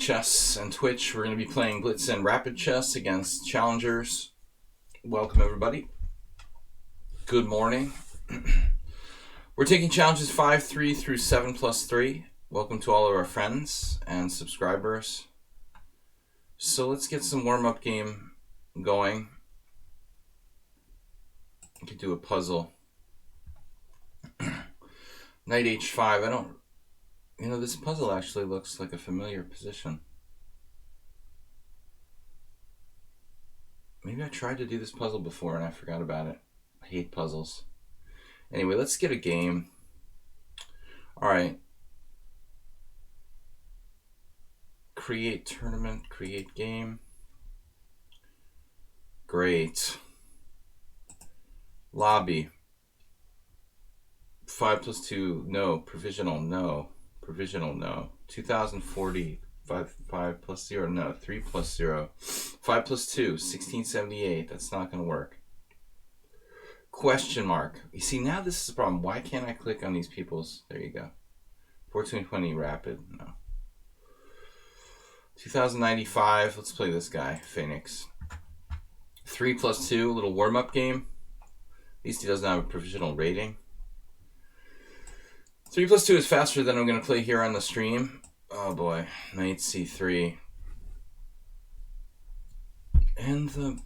Lichess and Twitch. We're going to be playing Blitz and Rapid Chess against challengers. Welcome, everybody. Good morning. We're taking challenges 5-3 through 7+3. Welcome to all of our friends and subscribers. So let's get some warm-up game going. We could do a puzzle. Knight h5. This puzzle actually looks like a familiar position. Maybe I tried to do this puzzle before and I forgot about it. I hate puzzles. Anyway, let's get a game. All right. Create tournament, create game. Great. Lobby. 5+2, no. Provisional, no. Provisional, no. 2040, 5+0, no. 3+0. 5+2, 1678. That's not going to work. Question mark. You see, now this is the problem. Why can't I click on these people's? There you go. 1420 rapid, no. 2095, let's play this guy, Phoenix. 3+2, little warm-up game. At least he doesn't have a provisional rating. 3+2 is faster than I'm going to play here on the stream. Oh boy, Knight C3. And the...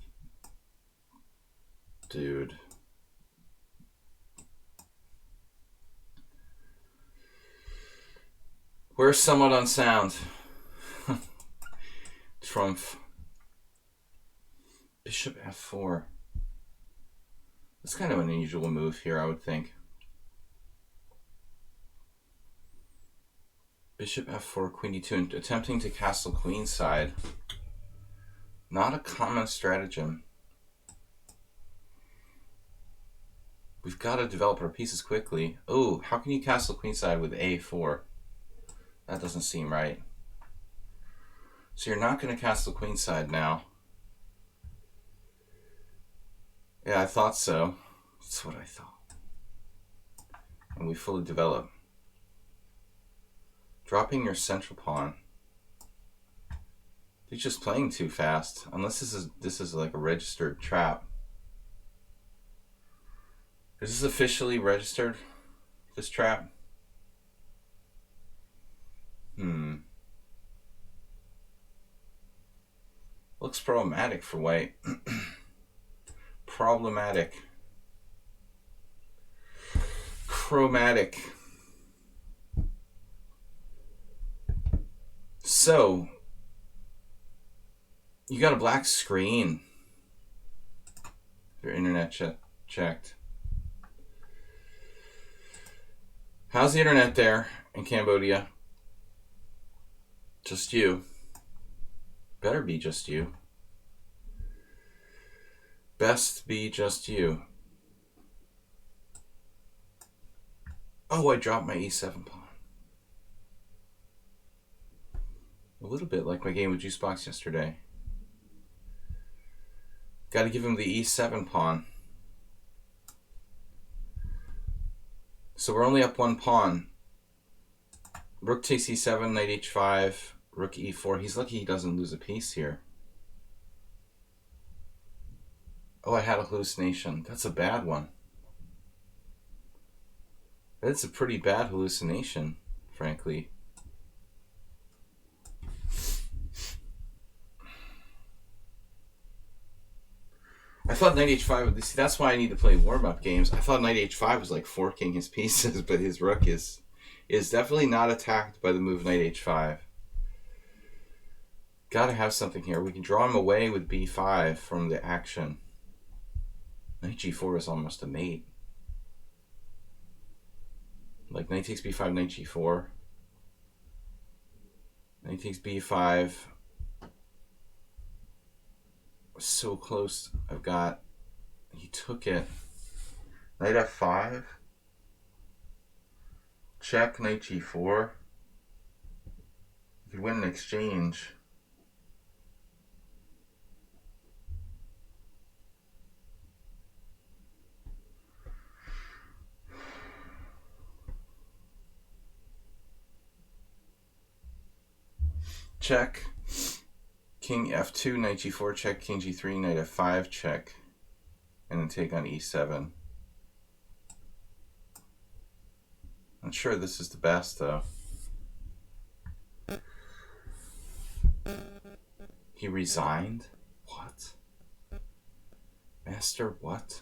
Dude. We're somewhat on sound. Trump. Bishop F4. That's kind of an unusual move here, I would think. Bishop F4, Queen D2, attempting to castle queenside. Not a common stratagem. We've got to develop our pieces quickly. Oh, how can you castle queenside with A4? That doesn't seem right. So you're not going to castle queenside now. Yeah, I thought so. That's what I thought. And we fully develop. Dropping your central pawn. He's just playing too fast. Unless this is like a registered trap. Is this officially registered? This trap? Looks problematic for white. Problematic. Chromatic. So, you got a black screen. Your internet checked. How's the internet there in Cambodia? Just you. Better be just you. Best be just you. Oh, I dropped my e7 pawn. A little bit like my game with Juicebox yesterday. Got to give him the e7 pawn. So we're only up one pawn. Rook takes e7, knight h5, rook e4. He's lucky he doesn't lose a piece here. Oh, I had a hallucination. That's a bad one. That's a pretty bad hallucination, frankly. I thought knight h5, see, that's why I need to play warm-up games. I thought knight h5 was like forking his pieces, but his rook is definitely not attacked by the move knight h5. Gotta have something here. We can draw him away with b5 from the action. Knight g4 is almost a mate. Like knight takes b5, knight g4. Knight takes b5. So close. He took it. Knight f5. Check, knight g4. You could win an exchange. check. King f2, knight g4 check, king g3, knight f5 check. And then take on e7. Not sure this is the best though. He resigned? What? Master what?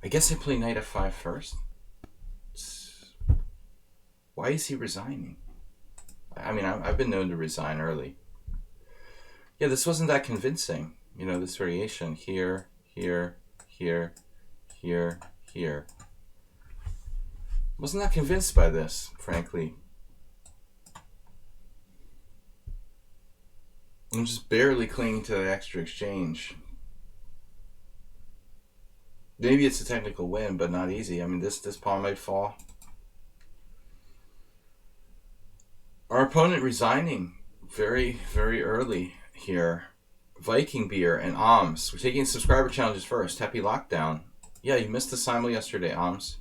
I guess I play knight f5 first. Why is he resigning? I mean, I've been known to resign early. Yeah, this wasn't that convincing. You know, this variation here, here, here, here, here. Wasn't that convinced by this, frankly. I'm just barely clinging to that extra exchange. Maybe it's a technical win, but not easy. I mean, this pawn might fall. Our opponent resigning very, very early here. Viking Beer and Oms. We're taking subscriber challenges first. Happy lockdown. Yeah, you missed the simul yesterday, Oms.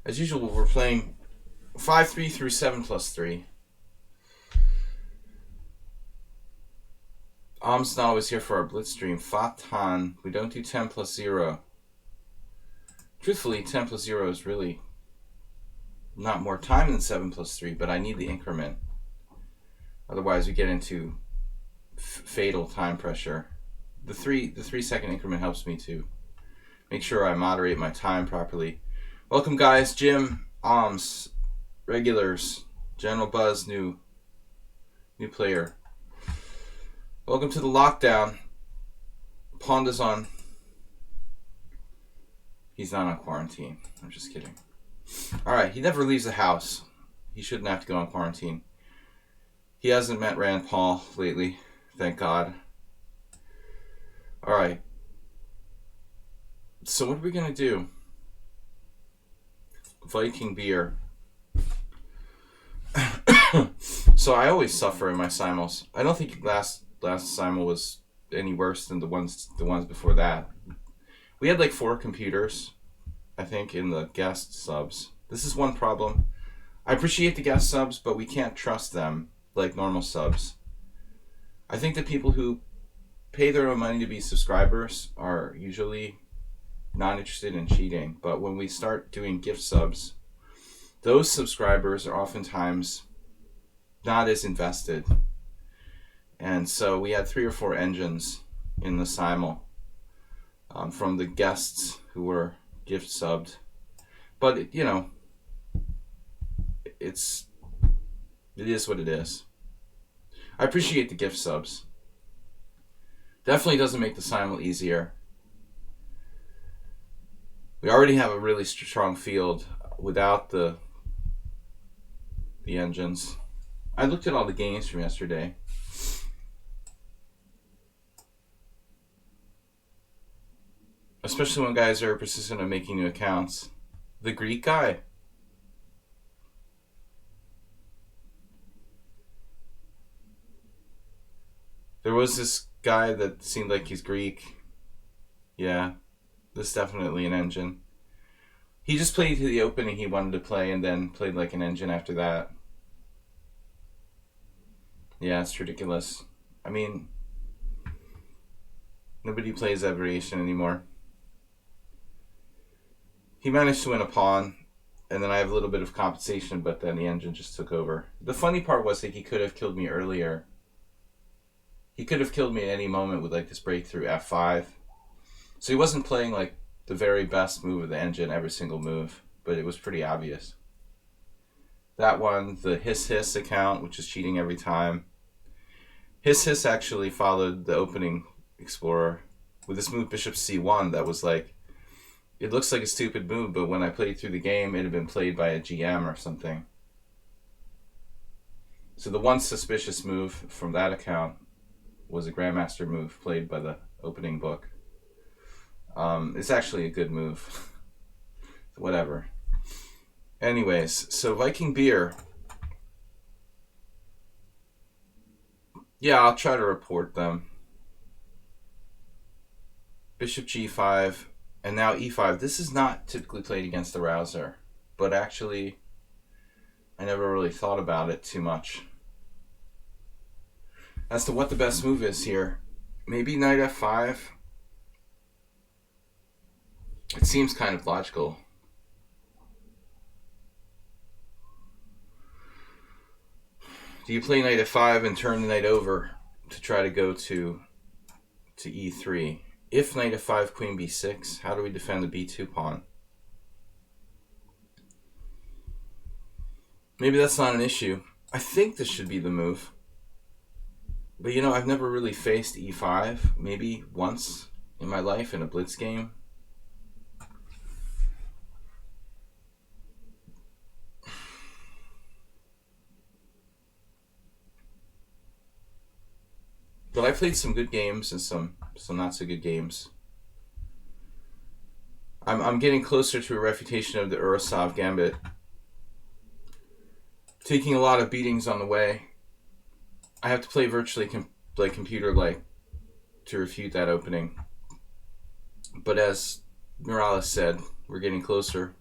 As usual, we're playing 5-3 through 7+3. Om's not always here for our Blitz stream. Fatan. We don't do 10+0. Truthfully, 10+0 is really not more time than 7+3, but I need the increment. Otherwise, we get into fatal time pressure. The 3-second increment helps me to make sure I moderate my time properly. Welcome, guys. Jim, Oms, regulars, General Buzz, new player. Welcome to the lockdown. Ponda's on. He's not on quarantine. I'm just kidding. Alright, he never leaves the house. He shouldn't have to go on quarantine. He hasn't met Rand Paul lately. Thank God. Alright. So what are we going to do? Viking Beer. So I always suffer in my simuls. I don't think last simul was any worse than the ones before that. We had like 4 computers, I think, in the guest subs. This is one problem. I appreciate the guest subs, but we can't trust them like normal subs. I think the people who pay their own money to be subscribers are usually not interested in cheating. But when we start doing gift subs, those subscribers are oftentimes not as invested. And so we had 3 or 4 engines in the simul. From the guests who were gift subbed, but it is what it is. I appreciate the gift subs. Definitely doesn't make the simul easier. We already have a really strong field without the engines. I looked at all the games from yesterday. Especially when guys are persistent on making new accounts. The Greek guy. There was this guy that seemed like he's Greek. Yeah, this is definitely an engine. He just played to the opening he wanted to play and then played like an engine after that. Yeah, it's ridiculous. I mean, nobody plays that variation anymore. He managed to win a pawn, and then I have a little bit of compensation, but then the engine just took over. The funny part was that he could have killed me earlier. He could have killed me at any moment with like this breakthrough f5. So he wasn't playing like the very best move of the engine every single move, but it was pretty obvious. That one, the hiss account, which is cheating every time. Hiss actually followed the opening explorer with this move bishop c1 that was like, it looks like a stupid move, but when I played through the game, it had been played by a GM or something. So the one suspicious move from that account was a Grandmaster move played by the opening book. It's actually a good move. Whatever. Anyways, so Viking Beer. Yeah, I'll try to report them. Bishop g5, and now e5. This is not typically played against the rouser, but actually I never really thought about it too much as to what the best move is here. Maybe knight f5. It seems kind of logical. Do you play knight f5 and turn the knight over to try to go to e3? If knight f5, queen b6, how do we defend the b2 pawn? Maybe that's not an issue. I think this should be the move. But you know, I've never really faced e5. Maybe once in my life in a Blitz game. But I played some good games and some not so good games. I'm getting closer to a refutation of the Urasov gambit. Taking a lot of beatings on the way. I have to play virtually computer-like to refute that opening. But as Morales said, we're getting closer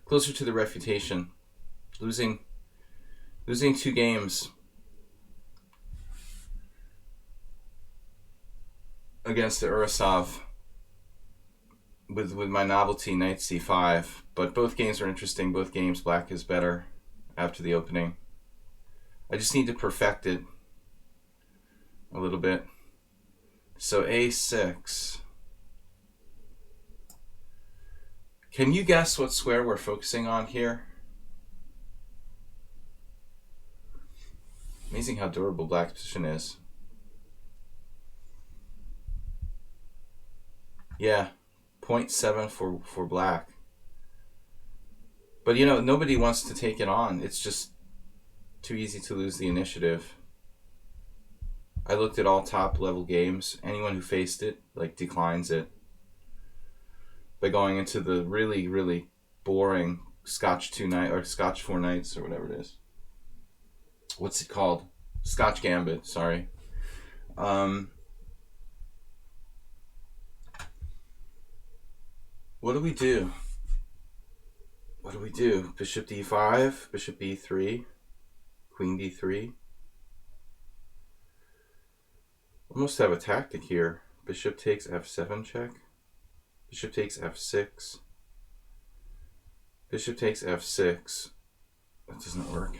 to the refutation. Losing 2 games against the Urasov with my novelty knight c5. But both games are interesting. Both games black is better after the opening. I just need to perfect it a little bit. So a6. Can you guess what square we're focusing on here? Amazing how durable black's position is. Yeah, 0.7 for black. But you know, nobody wants to take it on. It's just too easy to lose the initiative. I looked at all top level games. Anyone who faced it declines it by going into the really, really boring Scotch 2 knight or Scotch 4 knights or whatever it is. What's it called? Scotch Gambit, sorry. What do we do? What do we do? Bishop d5, bishop b3, queen d3. Almost have a tactic here. Bishop takes f7 check. Bishop takes f6. Bishop takes f6. That doesn't work.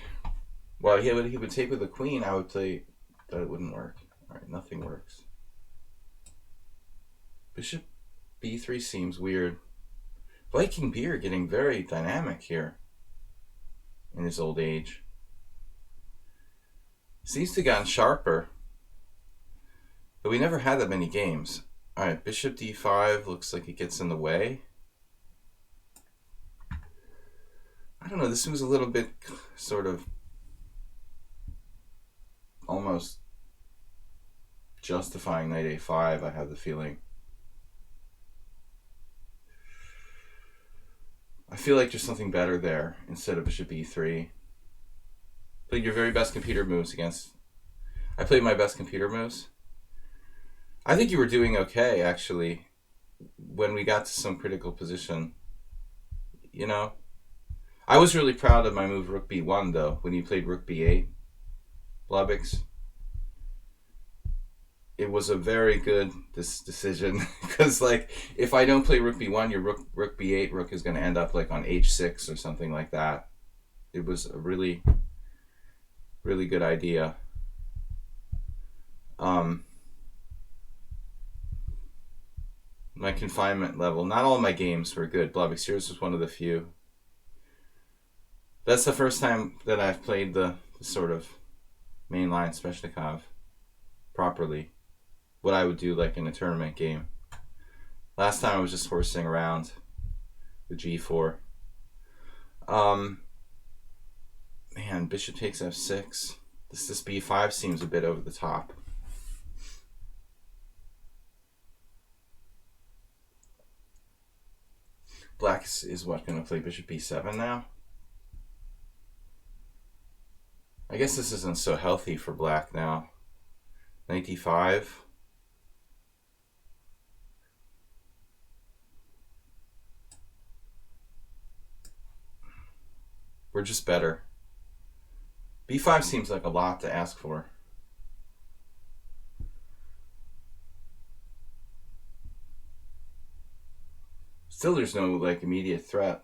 Well, he would take with the queen. I would say that it wouldn't work. All right, nothing works. Bishop b3 seems weird. Viking Beer getting very dynamic here in his old age. Seems to have gotten sharper. But we never had that many games. Alright, bishop d5 looks like it gets in the way. I don't know, this was a little bit sort of almost justifying knight a5, I have the feeling. I feel like there's something better there instead of bishop e3. Played your very best computer moves against... I played my best computer moves. I think you were doing okay, actually, when we got to some critical position. You know? I was really proud of my move rook b1, though, when you played rook b8. Blobix. It was a very good decision, because, if I don't play rook b1, your rook b8, rook is going to end up, on h6 or something like that. It was a really, really good idea. My confinement level, not all my games were good. Blobix, yours was one of the few. That's the first time that I've played the sort of mainline Sveshnikov properly. What I would do in a tournament game. Last time I was just horsing around with g4. Man, bishop takes f6. This b5 seems a bit over the top. Black is what, going to play bishop b7 now? I guess this isn't so healthy for black now. Knight d5. We're just better. b5 seems like a lot to ask for. Still, there's no like immediate threat.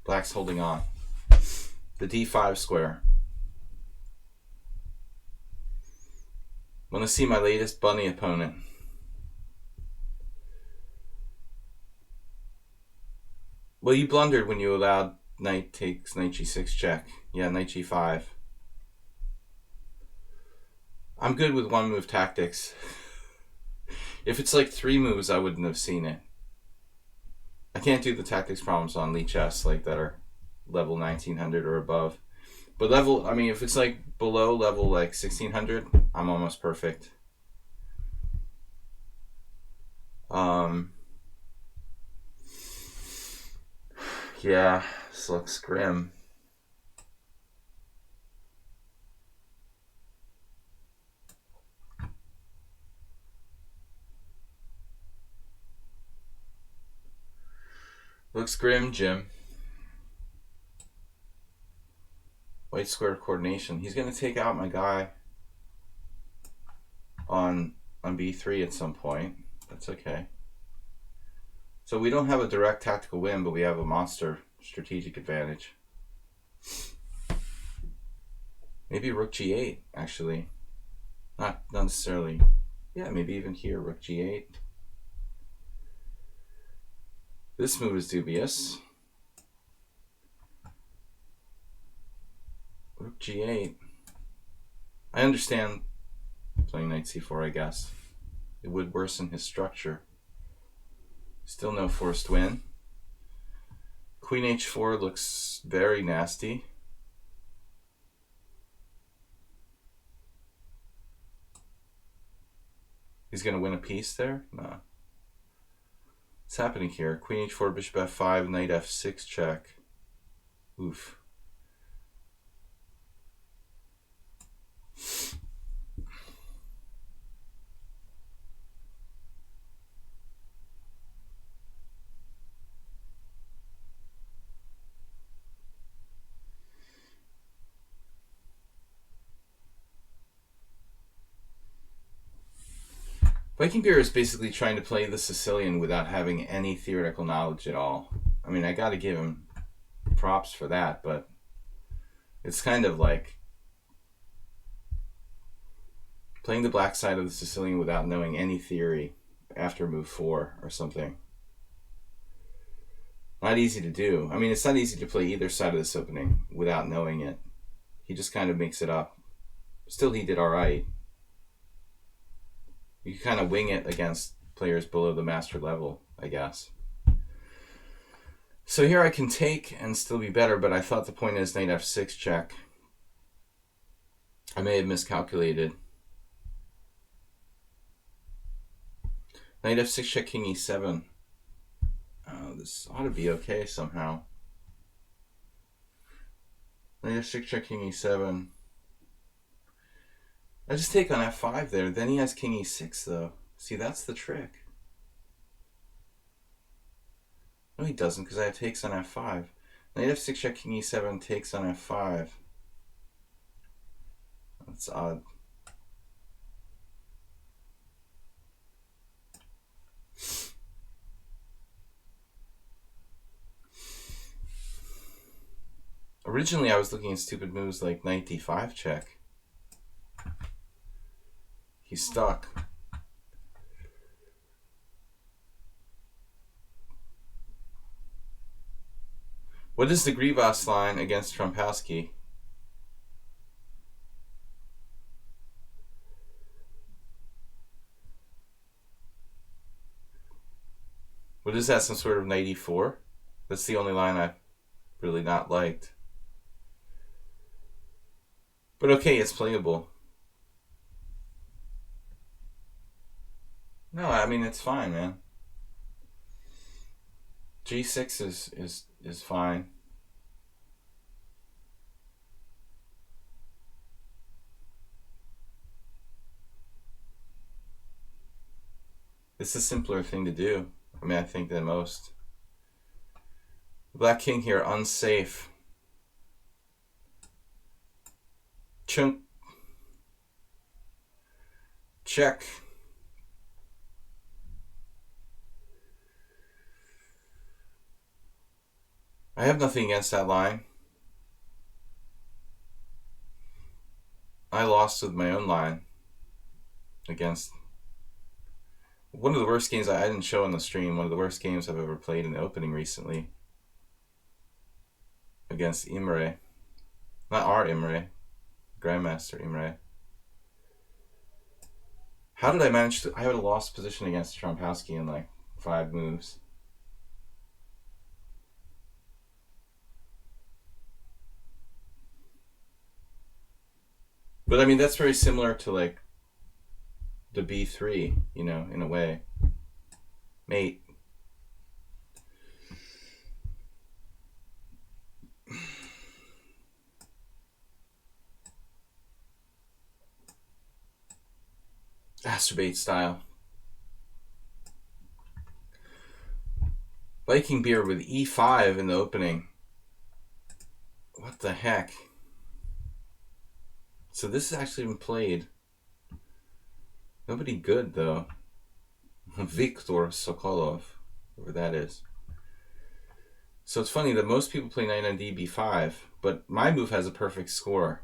Black's holding on. The d5 square. Want to see my latest bunny opponent? Well, you blundered when you allowed knight takes knight g6 check. Yeah, knight g5. I'm good with one move tactics. If it's like 3 moves, I wouldn't have seen it. I can't do the tactics problems on lichess like that are level 1900 or above. But level, I mean, if it's like below level like 1600, I'm almost perfect. Yeah, this looks grim. Looks grim, Jim. White square coordination. He's going to take out my guy on b3 at some point. That's okay. So we don't have a direct tactical win, but we have a monster strategic advantage. Maybe rook g8, actually. Not necessarily. Yeah, maybe even here, rook g8. This move is dubious. Rook g8. I understand playing knight c4, I guess. It would worsen his structure. Still no forced win. Queen h4 looks very nasty. He's going to win a piece there? No. What's happening here? Queen h4, bishop f5, knight f6 check. Oof. Viking Beer is basically trying to play the Sicilian without having any theoretical knowledge at all. I mean, I got to give him props for that, but it's kind of like playing the black side of the Sicilian without knowing any theory after move 4 or something. Not easy to do. I mean, it's not easy to play either side of this opening without knowing it. He just kind of makes it up. Still, he did all right. You can kind of wing it against players below the master level, I guess. So here I can take and still be better, but I thought the point is knight f6 check. I may have miscalculated. Knight f6 check, king e7. Oh, this ought to be okay somehow. Knight f6 check, king e7. I just take on f5 there. Then he has king e6 though. See, that's the trick. No, he doesn't, because I have takes on f5. Knight f6 check, king e7, takes on f5. That's odd. Originally, I was looking at stupid moves like knight d5 check. He's stuck. What is the Grivas line against Paschall? What is that, some sort of knight e4? That's the only line I've really not liked. But okay, it's playable. No, I mean, it's fine, man. G6 is fine. It's a simpler thing to do. I mean, I think than most. The black king here, unsafe. Chunk. Check. I have nothing against that line. I lost with my own line against one of the worst games I didn't show on the stream. One of the worst games I've ever played in the opening recently against Imre. Not our Imre, Grandmaster Imre. How did I manage to... I had a lost position against Trompowsky in like 5 moves. But I mean, that's very similar to like the B3, you know, in a way. Mate. Masturbate style. Viking beer with E5 in the opening. What the heck? So this has actually been played. Nobody good though. Viktor Sokolov, whoever that is. So it's funny that most people play knight on DB5, but my move has a perfect score.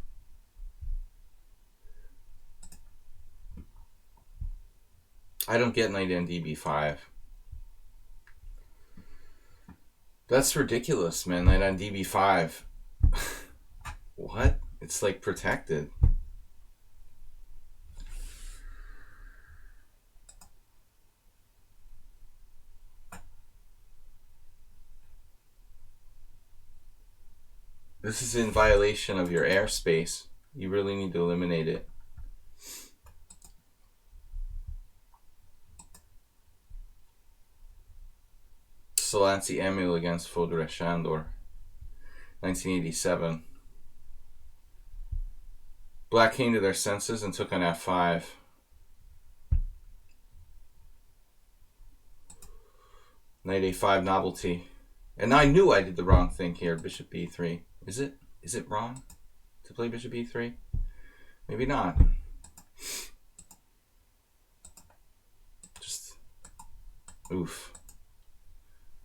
I don't get knight on DB5. That's ridiculous, man. Knight on DB5. What? It's like protected. This is in violation of your airspace. You really need to eliminate it. Solansi Emil against Fodor Shandor, 1987. Black came to their senses and took on F5. Knight A5 novelty. And I knew I did the wrong thing here. Bishop B3. Is it wrong to play Bishop B3? Maybe not. Just oof.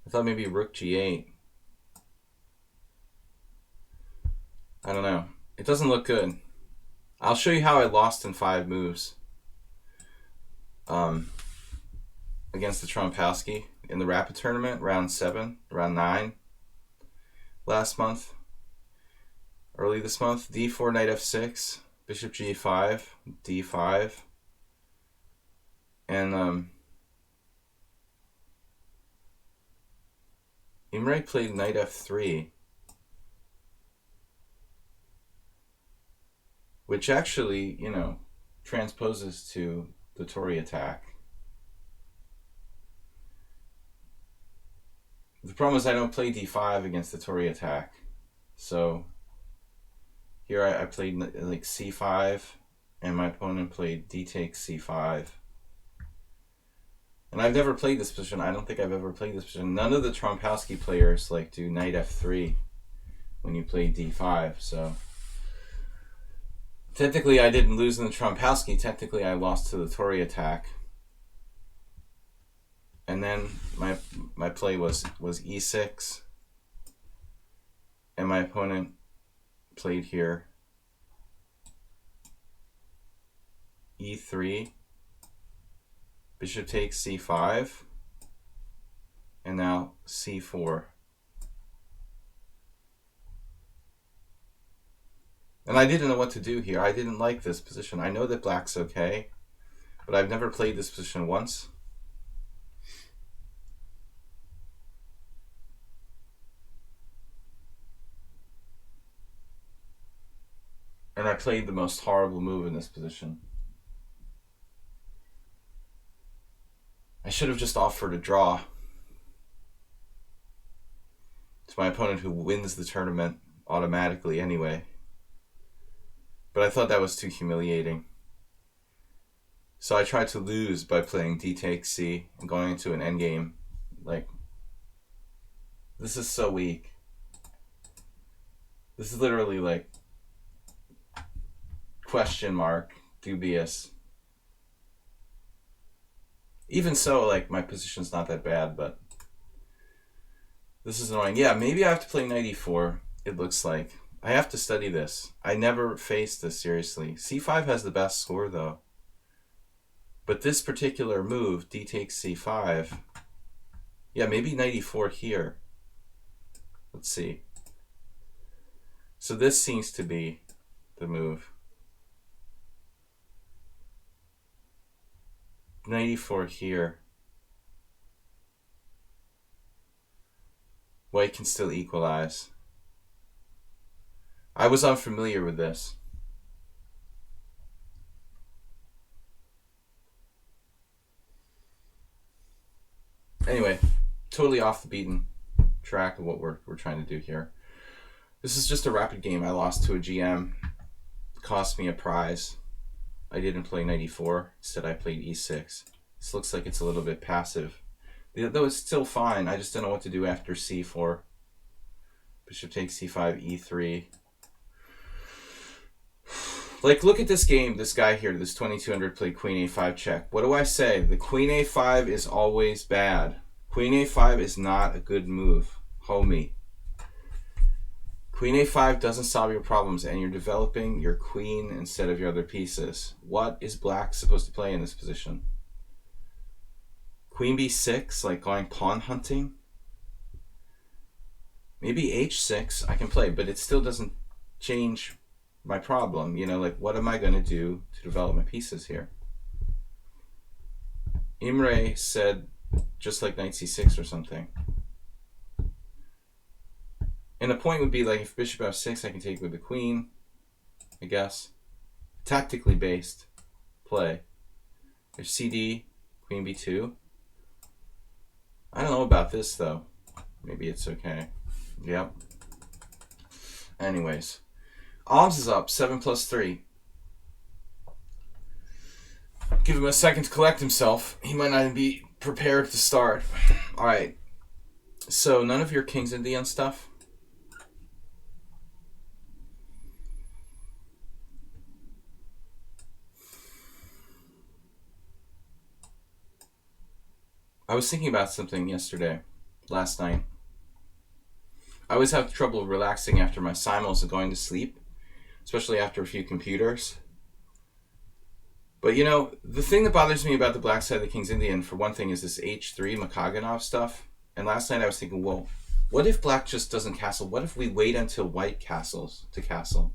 I thought maybe Rook G8. I don't know. It doesn't look good. I'll show you how I lost in 5 moves. Against the Trompowsky in the Rapid Tournament, round 9 last month. Early this month, D4, Knight F6, Bishop G5, D5, and Imre played Knight F3, which actually, you know, transposes to the Tory attack. The problem is I don't play D5 against the Tory attack, so here I played like C5, and my opponent played D takes C5. And I've never played this position. I don't think I've ever played this position. None of the Trompowsky players like do Knight F3 when you play D5, so technically I didn't lose in the Trompowsky. Technically I lost to the Tory attack. And then my play was E6, and my opponent played here E3, Bishop takes C5, and now C4. And I didn't know what to do here. I didn't like this position. I know that black's okay, but I've never played this position once. And I played the most horrible move in this position. I should have just offered a draw to my opponent, who wins the tournament automatically anyway. But I thought that was too humiliating. So I tried to lose by playing D takes C and going into an endgame. Like, this is so weak. This is literally like Question mark. Dubious. Even so, like, my position's not that bad, but this is annoying. Yeah, maybe I have to play knight e4, it looks like. I have to study this. I never faced this seriously. c5 has the best score, though. But this particular move, d takes c5, yeah, maybe knight e4 here. Let's see. So this seems to be the move. Knight e4 here. White can still equalize. I was unfamiliar with this. Anyway, totally off the beaten track of what we're trying to do here. This is just a rapid game. I lost to a GM. It cost me a prize. I didn't play knight e4. Instead, I played e6. This looks like it's a little bit passive. Though it's still fine. I just don't know what to do after c4. Bishop takes c5, e3. Like, look at this game. This guy here, this 2200 played queen a5 check. What do I say? The queen a5 is always bad. Queen a5 is not a good move. Homie. Queen a5 doesn't solve your problems, and you're developing your queen instead of your other pieces. What is black supposed to play in this position? Queen b6, like going pawn hunting? Maybe h6 I can play, but it still doesn't change my problem. You know, like, what am I going to do to develop my pieces here? Imre said just like knight c6 or something. And the point would be, like, if bishop f6, I can take with the queen, I guess. Tactically based play. If cd, queen b2. I don't know about this, though. Maybe it's okay. Yep. Anyways. Alms is up, 7 plus 3. Give him a second to collect himself. He might not even be prepared to start. Alright. So, none of your kings Indian stuff? I was thinking about something last night. I always have trouble relaxing after my simuls and going to sleep, especially after a few computers. But, you know, the thing that bothers me about the black side of the King's Indian, for one thing, is this h3 Makaganov stuff. And last night I was thinking, well, what if black just doesn't castle? What if we wait until white castles to castle?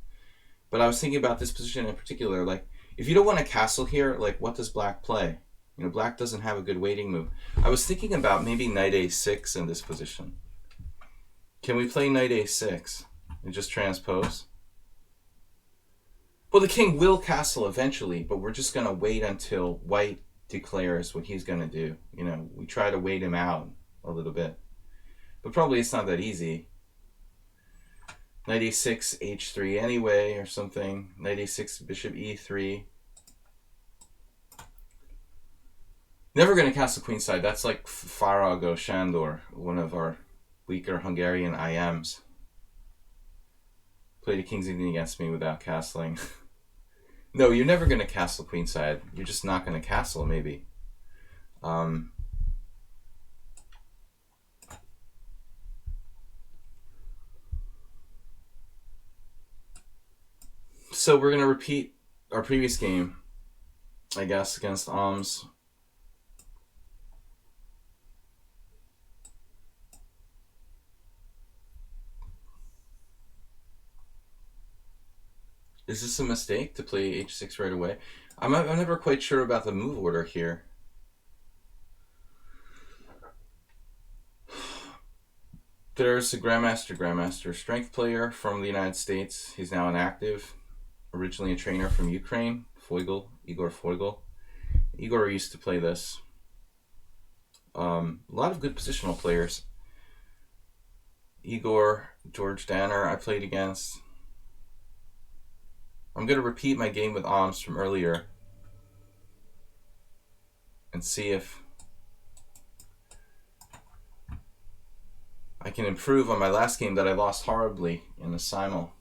But I was thinking about this position in particular, like, if you don't want to castle here, like, what does black play? You know, black doesn't have a good waiting move. I was thinking about maybe knight a6 in this position. Can we play knight a6 and just transpose? Well, the king will castle eventually, but we're just going to wait until white declares what he's going to do. You know, we try to wait him out a little bit. But probably it's not that easy. Knight a6, h3 anyway, or something. Knight a6, bishop e3. Never going to castle queenside. That's like Farago Shandor, one of our weaker Hungarian IMs. Played a King's Indian against me without castling. No, you're never going to castle queenside. You're just not going to castle, maybe. So we're going to repeat our previous game, I guess, against Alms. Is this a mistake to play h6 right away? I'm never quite sure about the move order here. There's a Grandmaster strength player from the United States. He's now inactive. Originally a trainer from Ukraine, Igor Foigl. Igor used to play this. A lot of good positional players. Igor, George Danner, I played against. I'm going to repeat my game with Alms from earlier and see if I can improve on my last game that I lost horribly in the simul.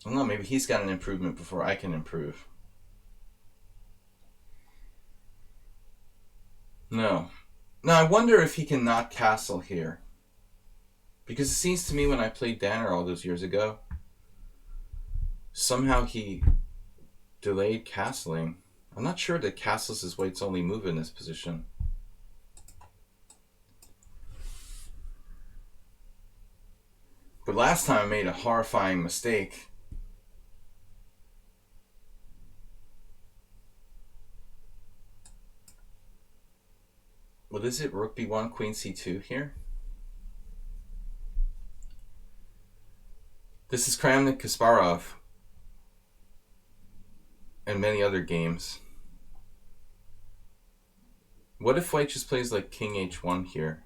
I don't know, maybe he's got an improvement before I can improve. No. Now, I wonder if he can not castle here. Because it seems to me when I played Danner all those years ago, somehow he delayed castling. I'm not sure that castles is White's only move in this position. But last time I made a horrifying mistake. What is it? Rook b1, queen c2 here? This is Kramnik Kasparov and many other games. What if White just plays like king h1 here?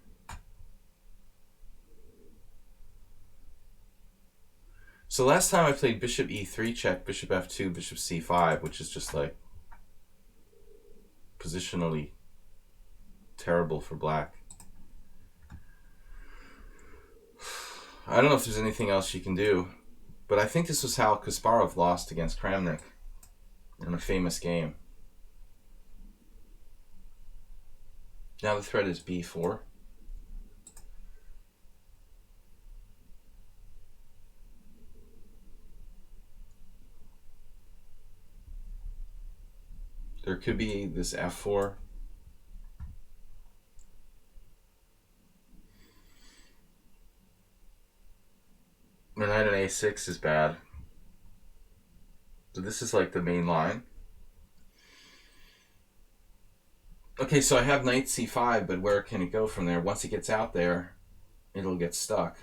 So last time I played bishop e3 check, bishop f2, bishop c5, which is just like positionally terrible for black. I don't know if there's anything else you can do, but I think this was how Kasparov lost against Kramnik in a famous game. Now the threat is b4. There could be this f4. The knight on a6 is bad. So this is like the main line. Okay, so I have knight c5, but where can it go from there? Once it gets out there, it'll get stuck.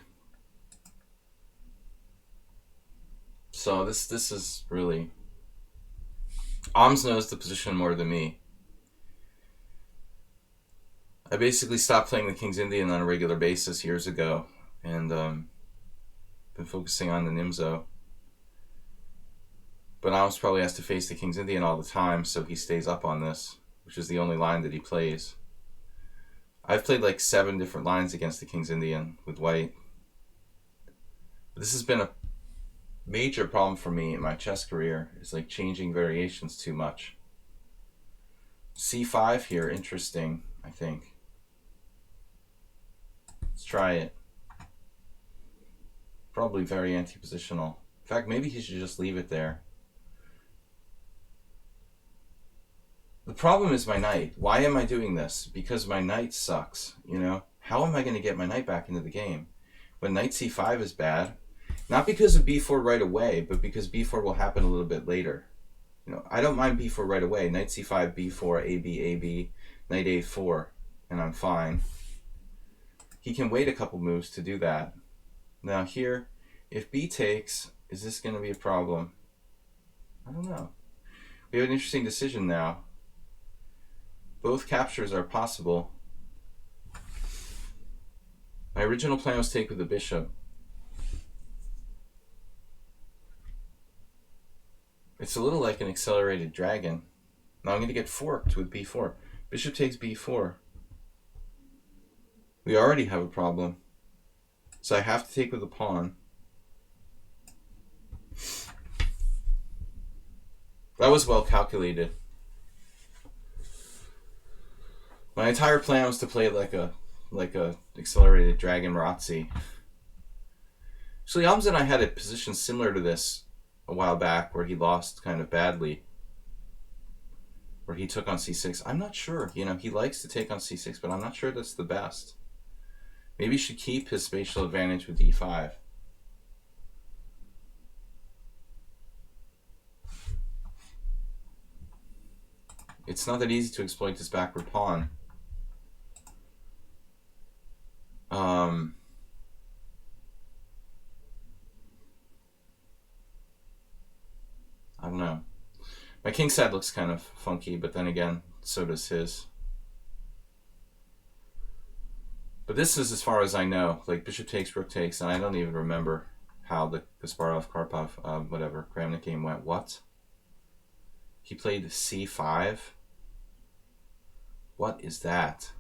So this is really... Oms knows the position more than me. I basically stopped playing the King's Indian on a regular basis years ago, and been focusing on the Nimzo. But Oms probably has to face the King's Indian all the time, so he stays up on this, which is the only line that he plays. I've played like 7 different lines against the King's Indian with White. This has been a major problem for me in my chess career, is like changing variations too much. c5 here, interesting, I think. Let's try it. Probably very anti-positional. In fact, maybe he should just leave it there. The problem is my knight. Why am I doing this? Because my knight sucks, you know? How am I going to get my knight back into the game? When knight c5 is bad, not because of b4 right away, but because b4 will happen a little bit later. You know, I don't mind b4 right away. Knight c5, b4, ab, ab, knight a4, and I'm fine. He can wait a couple moves to do that. Now here, if b takes, is this going to be a problem? I don't know. We have an interesting decision now. Both captures are possible. My original plan was to take with the bishop. It's a little like an accelerated dragon. Now I'm going to get forked with b4. Bishop takes b4. We already have a problem. So I have to take with the pawn. That was well calculated. My entire plan was to play like a accelerated dragon Marazzi. Actually, Oms and I had a position similar to this a while back where he lost kind of badly. Where he took on c6. I'm not sure. You know, he likes to take on c6, but I'm not sure that's the best. Maybe he should keep his spatial advantage with e5. It's not that easy to exploit this backward pawn. I don't know. My king side looks kind of funky, but then again, so does his. But this is as far as I know. Like bishop takes, rook takes, and I don't even remember how the Kasparov, whatever, Kramnik game went. What? He played c5? What is that?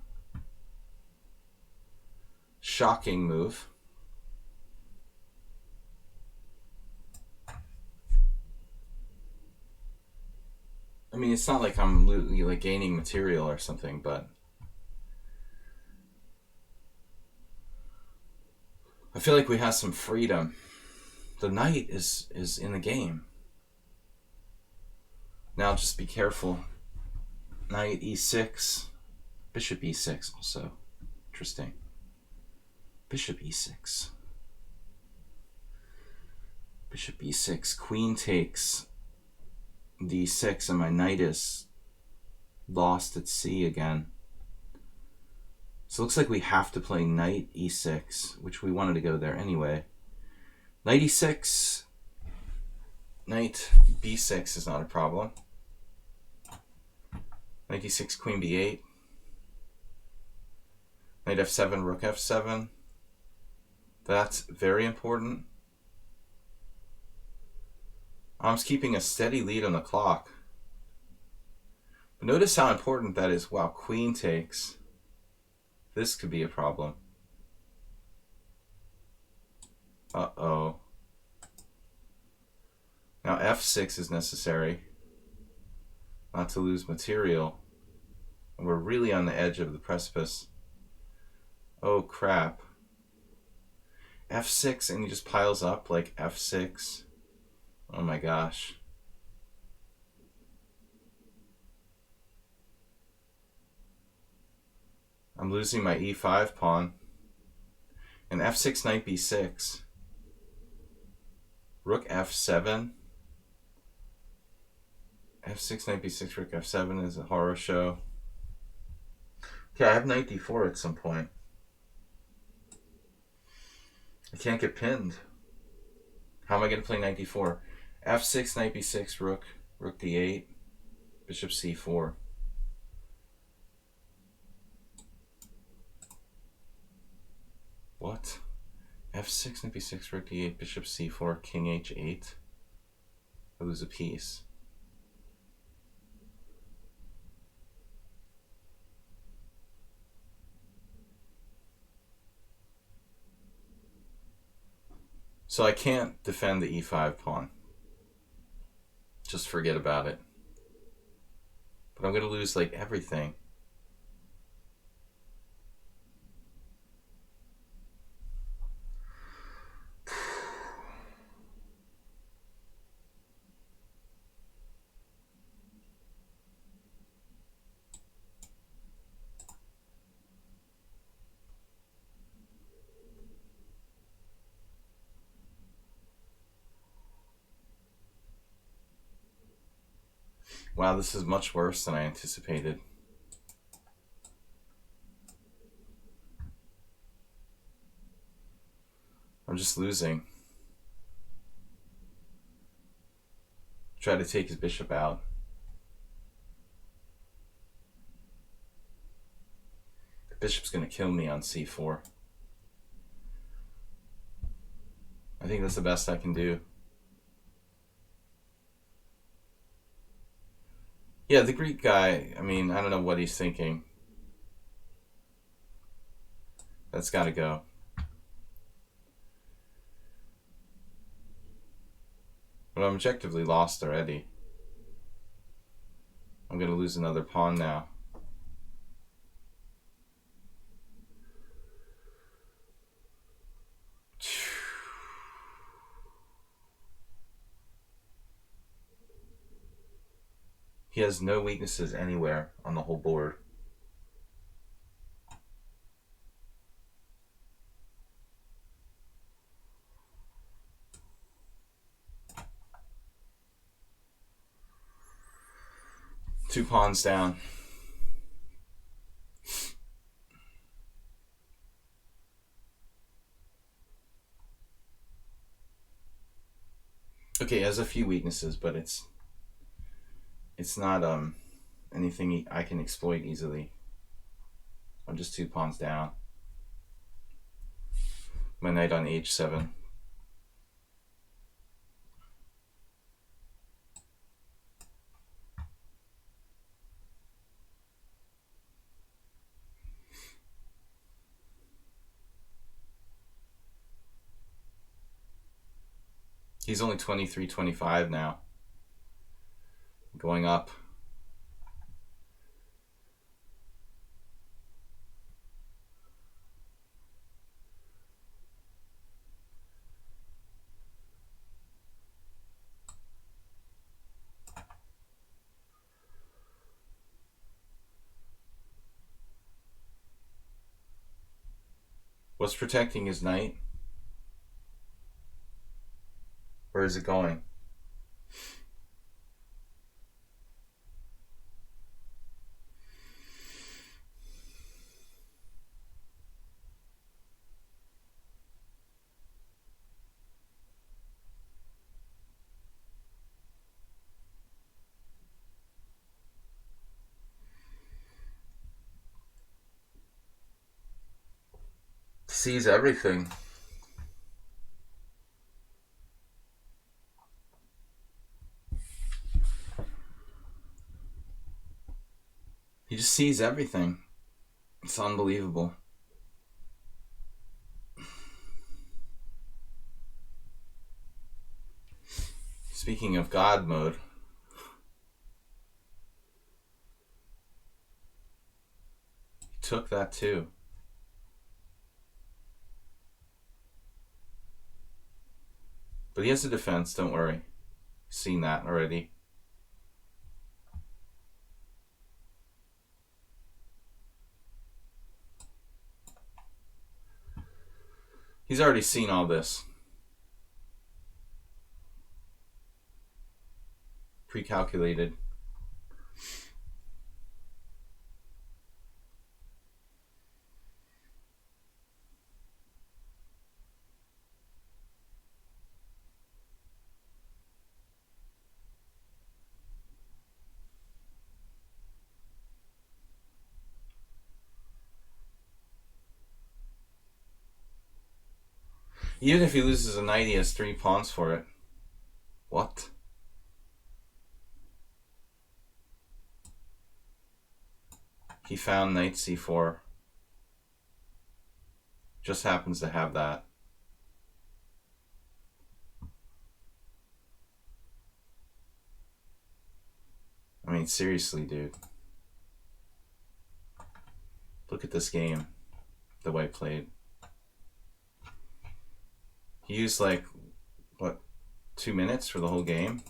Shocking move. mean, it's not like I'm like gaining material or something, but I feel like we have some freedom. The knight is in the game. Now just be careful. Knight e6. Bishop e6 also. Interesting. Bishop e6. Bishop e6. Queen takes d6 and my knight is lost at c again. So it looks like we have to play knight e6, which we wanted to go there anyway. Knight e6. Knight b6 is not a problem. Knight d6, queen b8. Knight f7, rook f7. That's very important. I'm just keeping a steady lead on the clock. But notice how important that is. Wow, queen takes. This could be a problem. Uh-oh. Now f6 is necessary. Not to lose material. We're really on the edge of the precipice. Oh crap. f6 and he just piles up like f6. Oh my gosh. I'm losing my e5 pawn. And f6, knight b6. Rook f7. f6, knight b6, rook f7 is a horror show. Okay, I have knight d4 at some point. I can't get pinned. How am I going to play knight d4? f6, knight b6, rook d8, bishop c4. What? f6, knight b6, rook d8, bishop c4, king h8. I lose a piece. So I can't defend the e5 pawn. Just forget about it. But I'm going to lose like everything. Wow, this is much worse than I anticipated. I'm just losing. Try to take his bishop out. The bishop's going to kill me on c4. I think that's the best I can do. Yeah, the Greek guy, I mean, I don't know what he's thinking. That's got to go. But I'm objectively lost already. I'm going to lose another pawn now. He has no weaknesses anywhere on the whole board. Two pawns down. Okay, he has a few weaknesses, but it's not anything I can exploit easily. I'm just two pawns down. My knight on h7. He's only 23, 25 now. Going up. What's protecting his knight? Where is it going? Sees everything. He just sees everything. It's unbelievable. Speaking of God mode, he took that too. But he has a defense, don't worry. Seen that already. He's already seen all this. Pre-calculated. Even if he loses a knight, he has 3 pawns for it. What? He found knight c4. Just happens to have that. I mean, seriously, dude. Look at this game. The white played. He used like, what, 2 minutes for the whole game?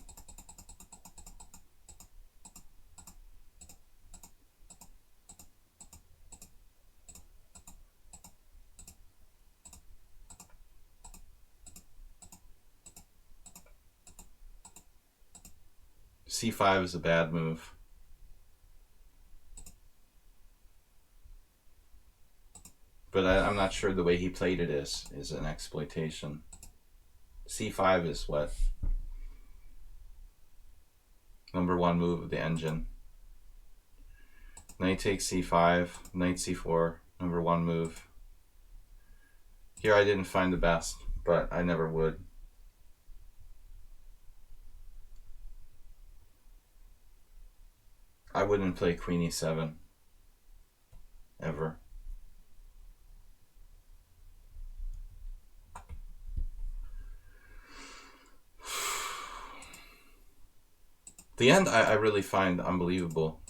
c5 is a bad move. But I'm not sure the way he played it is an exploitation. c5 is what? #1 move of the engine. Knight takes c5, knight c4, #1 move. Here I didn't find the best, but I never would. I wouldn't play queen e7. Ever. The end I really find unbelievable.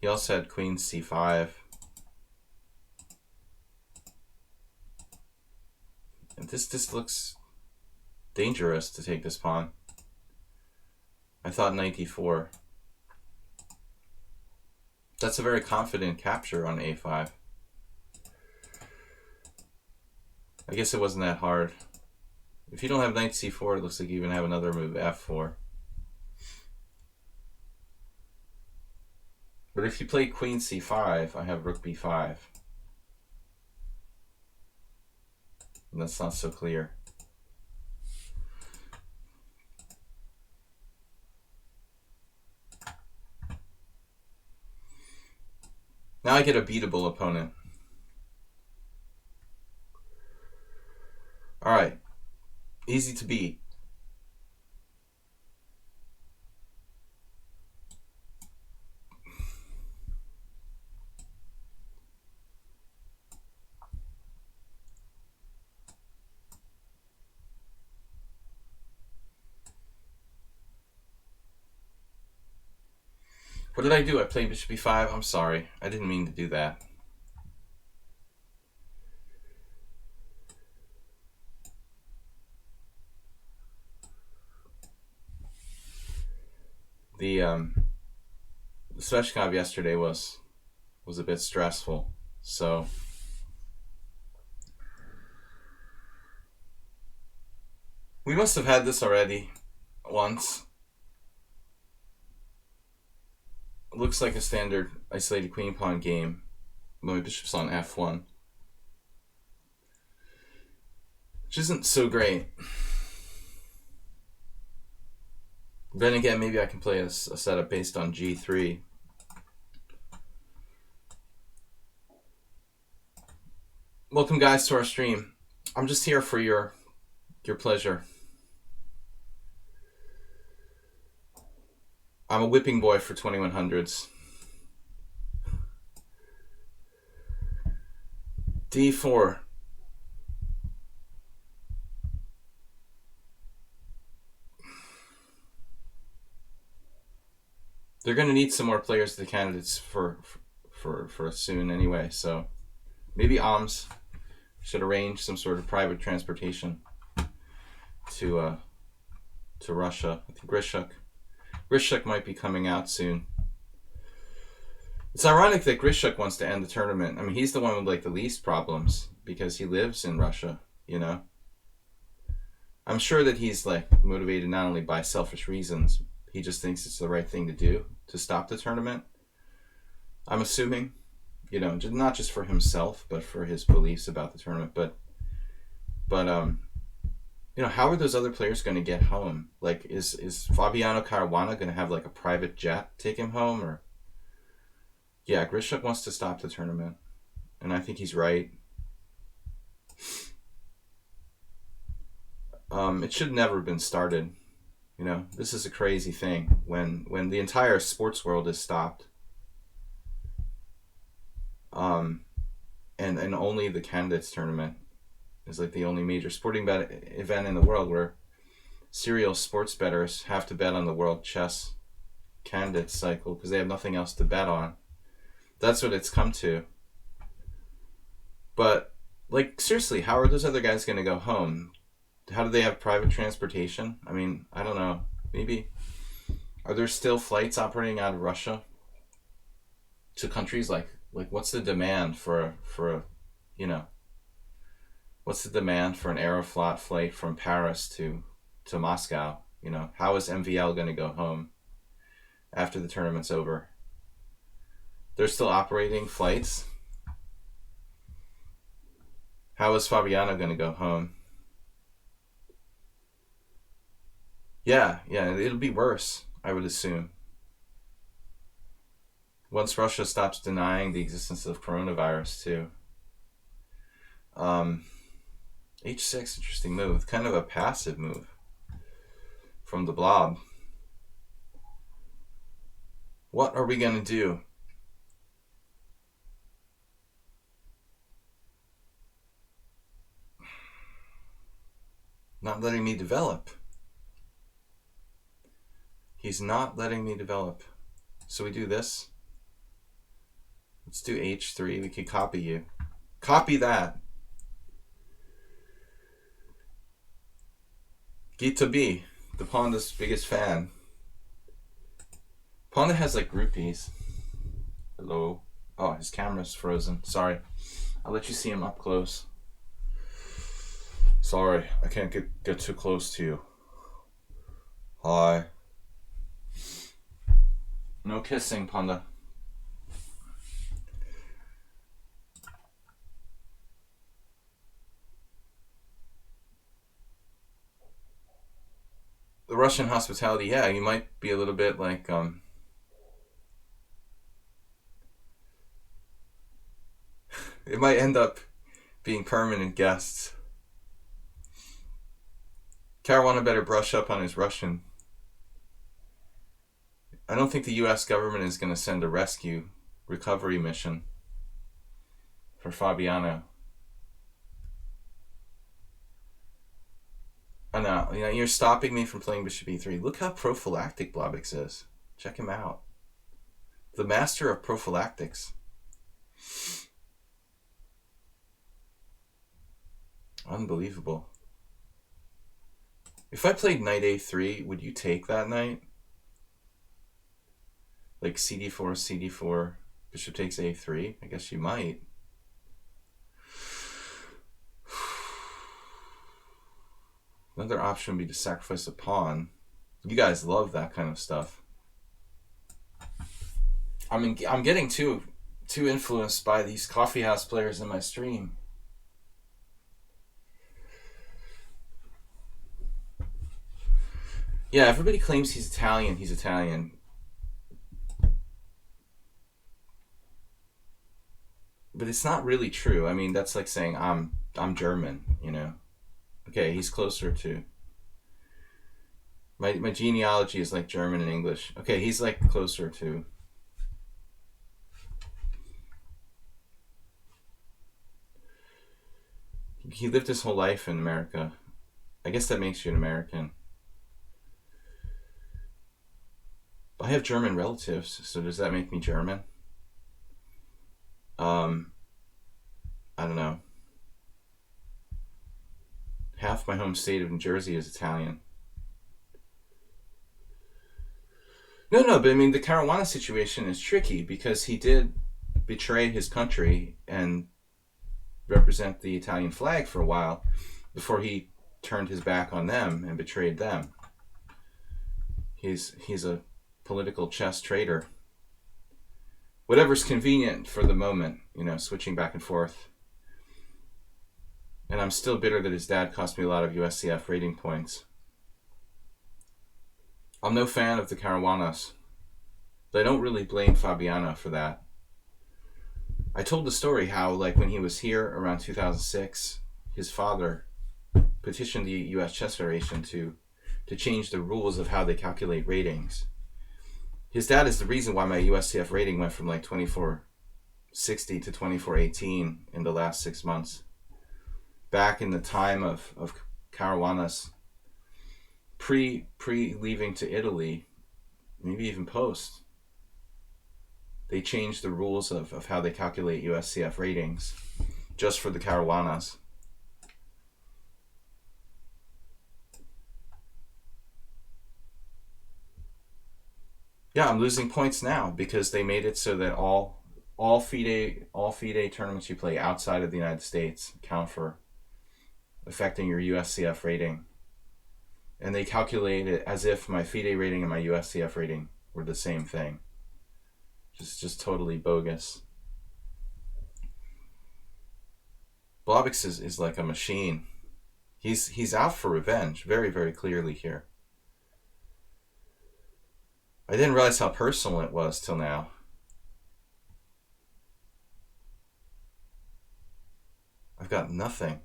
He also had queen c5. And this looks dangerous to take this pawn. I thought knight e4. That's a very confident capture on a5. I guess it wasn't that hard. If you don't have knight c4, it looks like you even have another move, f4. But if you play queen c5, I have rook b5. And that's not so clear. Now I get a beatable opponent. Alright. Easy to beat. What did I do? I played bishop b5? I'm sorry. I didn't mean to do that. Sveshkov yesterday was a bit stressful. So we must have had this already once. It looks like a standard isolated queen pawn game. My bishop's on f1, which isn't so great. Then again, maybe I can play a setup based on g3. Welcome, guys, to our stream. I'm just here for your pleasure. I'm a whipping boy for 2100s. d4. They're going to need some more players, the candidates, for soon anyway. So maybe OMS should arrange some sort of private transportation to Russia. I think Grishuk might be coming out soon. It's ironic that Grishuk wants to end the tournament. I mean, he's the one with like the least problems because he lives in Russia, you know. I'm sure that he's like motivated not only by selfish reasons, he just thinks it's the right thing to do to stop the tournament. I'm assuming, you know, not just for himself, but for his beliefs about the tournament. But you know, how are those other players going to get home? Like, is Fabiano Caruana going to have like a private jet take him home? Or yeah, Grishuk wants to stop the tournament, and I think he's right. It should never have been started. You know, this is a crazy thing when the entire sports world is stopped. And only the candidates tournament is like the only major sporting event in the world where serial sports bettors have to bet on the world chess candidates cycle because they have nothing else to bet on. That's what it's come to. But like, seriously, how are those other guys going to go home? How do they have private transportation? I mean, I don't know. Maybe. Are there still flights operating out of Russia to countries like what's the demand for you know, what's the demand for an Aeroflot flight from Paris to Moscow? You know, how is MVL going to go home after the tournament's over? They're still operating flights. How is Fabiano going to go home? Yeah, it'll be worse, I would assume. Once Russia stops denying the existence of coronavirus, too. h6, interesting move. Kind of a passive move from the blob. What are we going to do? Not letting me develop. He's not letting me develop. So we do this. Let's do h3. We could copy you. Copy that. Gita B, the Panda's biggest fan. Panda has like groupies. Hello. Oh, his camera's frozen. Sorry. I'll let you see him up close. Sorry, I can't get too close to you. Hi. No kissing, Panda. The Russian hospitality, yeah, you might be a little bit like, it might end up being permanent guests. Caruana better brush up on his Russian. I don't think the U.S. government is going to send a rescue recovery mission for Fabiano. Oh no, you know, you're stopping me from playing Bishop E3. Look how prophylactic Blobix is. Check him out. The master of prophylactics. Unbelievable. If I played knight A3, would you take that knight? Like CD4, CD4, bishop takes A3. I guess you might. Another option would be to sacrifice a pawn. You guys love that kind of stuff. I'm getting too influenced by these coffeehouse players in my stream. Yeah, everybody claims he's Italian. He's Italian. But it's not really true. I mean, that's like saying I'm German, you know. Okay, he's closer to my genealogy is like German and English. Okay, he's like closer to. He lived his whole life in America. I guess that makes you an American. But I have German relatives, so does that make me German? I don't know. Half my home state of New Jersey is Italian. No, but I mean, the Caruana situation is tricky because he did betray his country and represent the Italian flag for a while before he turned his back on them and betrayed them. He's a political chess trader. Whatever's convenient for the moment, you know, switching back and forth. And I'm still bitter that his dad cost me a lot of USCF rating points. I'm no fan of the Caruanas, but I don't really blame Fabiano for that. I told the story how, like, when he was here around 2006, his father petitioned the U.S. Chess Federation to change the rules of how they calculate ratings. His dad is the reason why my USCF rating went from like 2460 to 2418 in the last 6 months. Back in the time of Caruana's pre leaving to Italy, maybe even post, they changed the rules of how they calculate USCF ratings just for the Caruanas. Yeah, I'm losing points now because they made it so that all FIDE tournaments you play outside of the United States count for affecting your USCF rating. And they calculate it as if my FIDE rating and my USCF rating were the same thing. Just totally bogus. Blobix is like a machine. He's out for revenge, very, very clearly here. I didn't realize how personal it was till now. I've got nothing.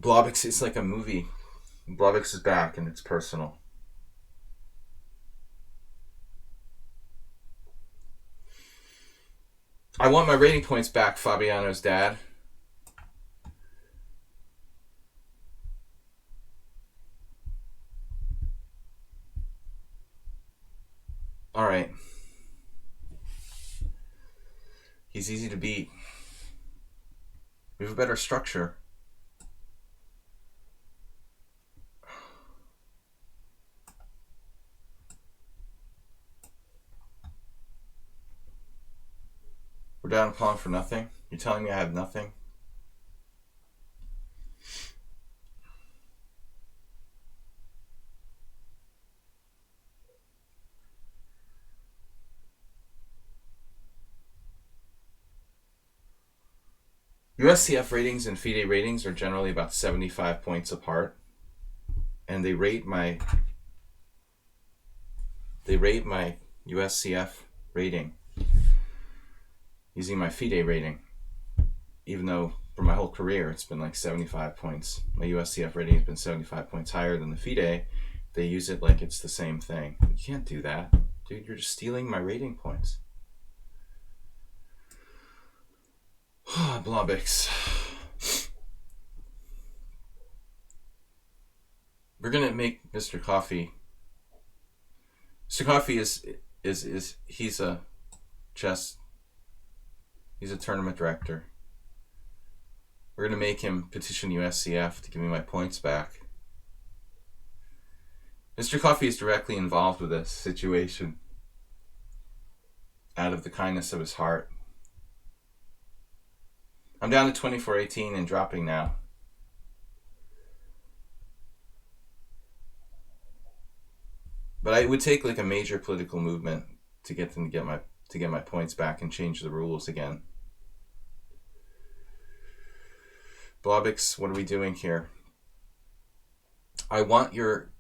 Blobix is like a movie. Blobix is back and it's personal. I want my rating points back, Fabiano's dad. All right. He's easy to beat. We have a better structure. We're down a pawn for nothing? You're telling me I have nothing? USCF ratings and FIDE ratings are generally about 75 points apart, and they rate my USCF rating using my FIDE rating, even though for my whole career it's been like 75 points. My USCF rating has been 75 points higher than the FIDE. They use it like it's the same thing. You can't do that, dude. You're just stealing my rating points. Blobix. We're gonna make Mr. Coffee. Mr. Coffee is he's a chess. He's a tournament director. We're gonna make him petition USCF to give me my points back. Mr. Coffee is directly involved with this situation out of the kindness of his heart. I'm down to 24-18 and dropping now. But it would take like a major political movement to get them to get my points back and change the rules again. Blobix, what are we doing here? I want your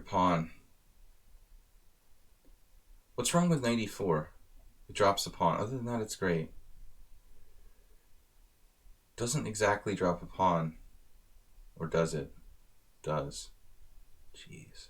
pawn. What's wrong with 94? It drops a pawn. Other than that, it's great. Doesn't exactly drop a pawn. Or does it? Does. Jeez.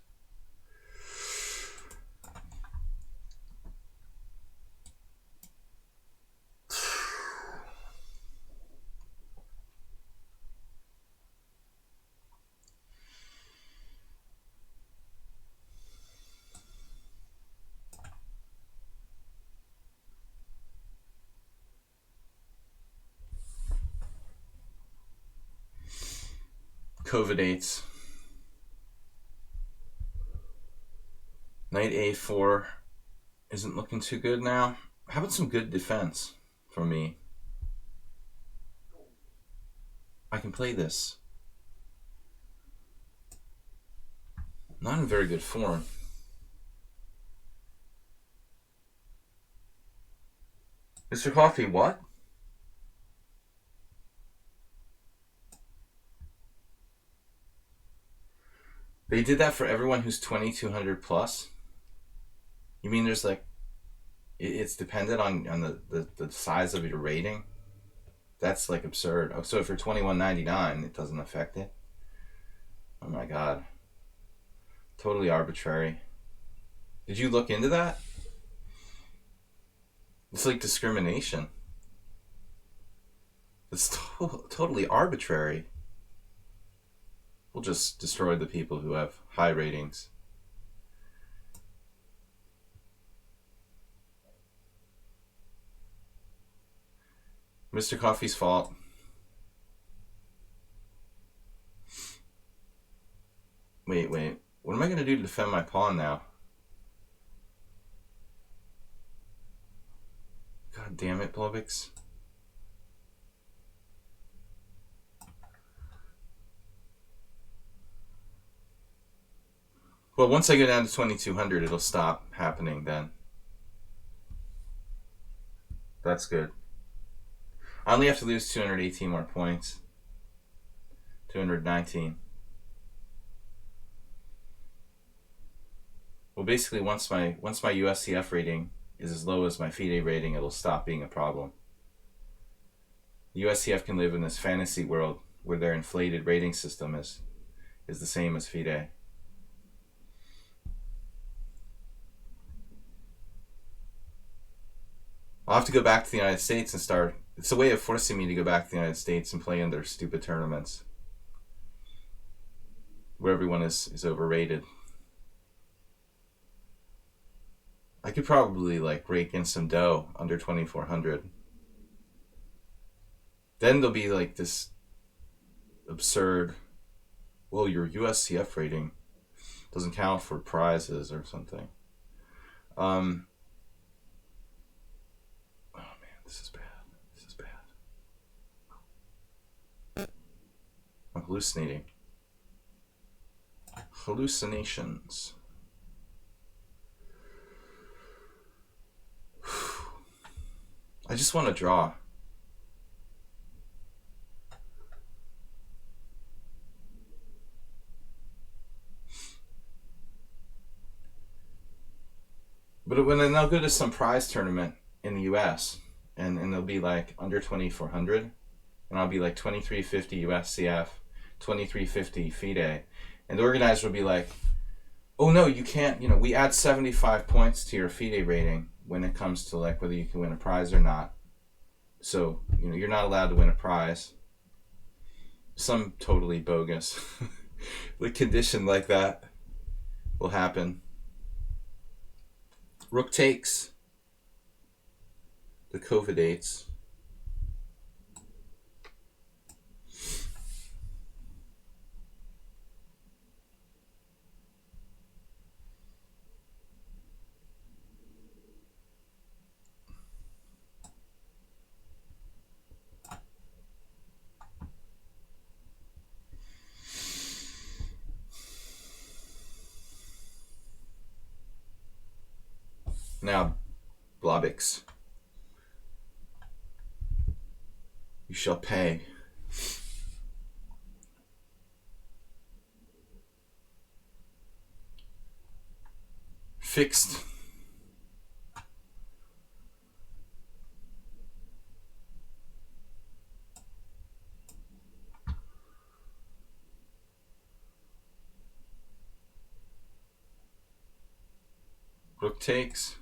COVID-8s. Knight A4 isn't looking too good now. How about some good defense from me? I can play this. Not in very good form. Mr. Coffee, what? They did that for everyone who's 2200 plus? You mean there's like, it's dependent on the size of your rating? That's like absurd. Oh, so if you're 2199, it doesn't affect it? Oh my god. Totally arbitrary. Did you look into that? It's like discrimination. It's totally arbitrary. We'll just destroy the people who have high ratings. Mr. Coffee's fault. Wait. What am I going to do to defend my pawn now? God damn it, Blobix. Well, once I go down to 2200, it'll stop happening then. That's good. I only have to lose 218 more points. 219. Well, basically, once my USCF rating is as low as my FIDE rating, it'll stop being a problem. The USCF can live in this fantasy world where their inflated rating system is the same as FIDE. I'll have to go back to the United States and start. It's a way of forcing me to go back to the United States and play in their stupid tournaments where everyone is overrated. I could probably like rake in some dough under 2400. Then there'll be like this absurd, well, your USCF rating doesn't count for prizes or something. Oh man, this is bad. This is bad. I'm hallucinating. Hallucinations. I just want to draw. But when then I'll go to some prize tournament in the US and they'll be like under 2400 and I'll be like 2350 USCF, 2350 FIDE, and the organizer will be like, oh no, you can't, we add 75 points to your FIDE rating when it comes to like whether you can win a prize or not. So, you're not allowed to win a prize. Some totally bogus the condition like that will happen. Rook takes. The COVID-8s. Now, Blobix, you shall pay. Fixed. Rook takes.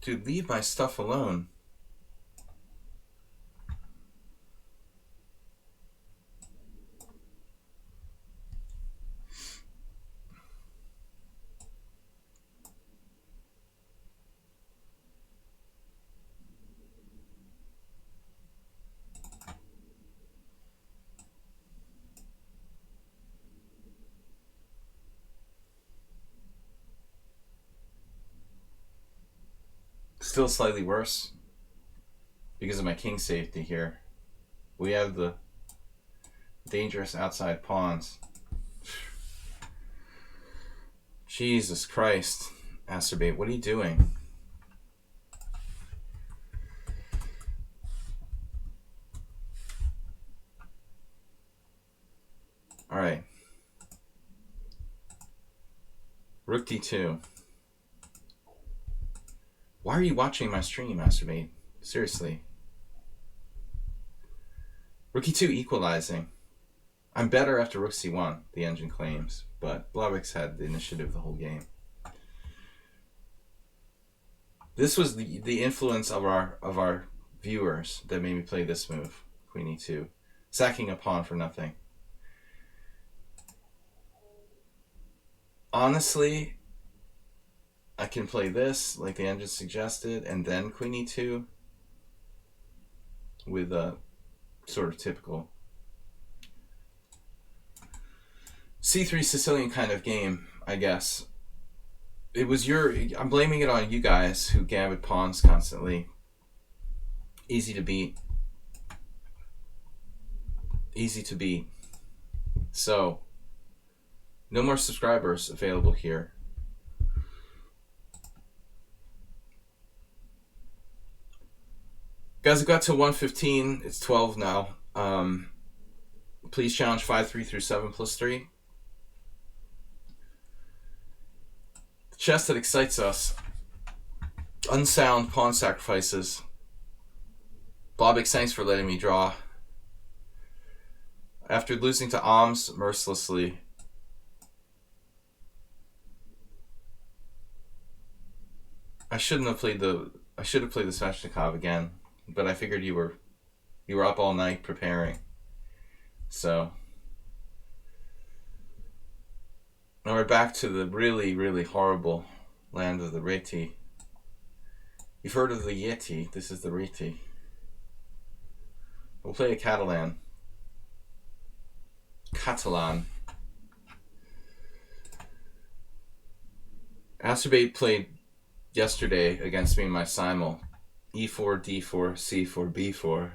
Dude, leave my stuff alone. Still slightly worse because of my king safety here. We have the dangerous outside pawns. Jesus Christ, Acerbate, what are you doing? All right. Rook d2. Why are you watching my stream, Acerbate? Seriously. Rook e2 equalizing. I'm better after Rook c1, the engine claims, but Blobix had the initiative the whole game. This was the influence of our viewers that made me play this move, Queen e2, sacking a pawn for nothing. Honestly, I can play this like the engine suggested, and then Queen e2 with a sort of typical C3 Sicilian kind of game, I guess. It was I'm blaming it on you guys who gambit pawns constantly. Easy to beat. Easy to beat. So, no more subscribers available here. Guys, I got to 115. It's 12 now. Please challenge 5-3 through 7+3. The chess that excites us. Unsound pawn sacrifices. Blobix, thanks for letting me draw. After losing to Alms mercilessly, I should have played the Sveshnikov again, but I figured you were up all night preparing. So now we're back to the really, really horrible land of the Reti. You've heard of the Yeti. This is the Reti. We'll play a Catalan. Acerbate played yesterday against me in my simul. E4, D4, C4, B4.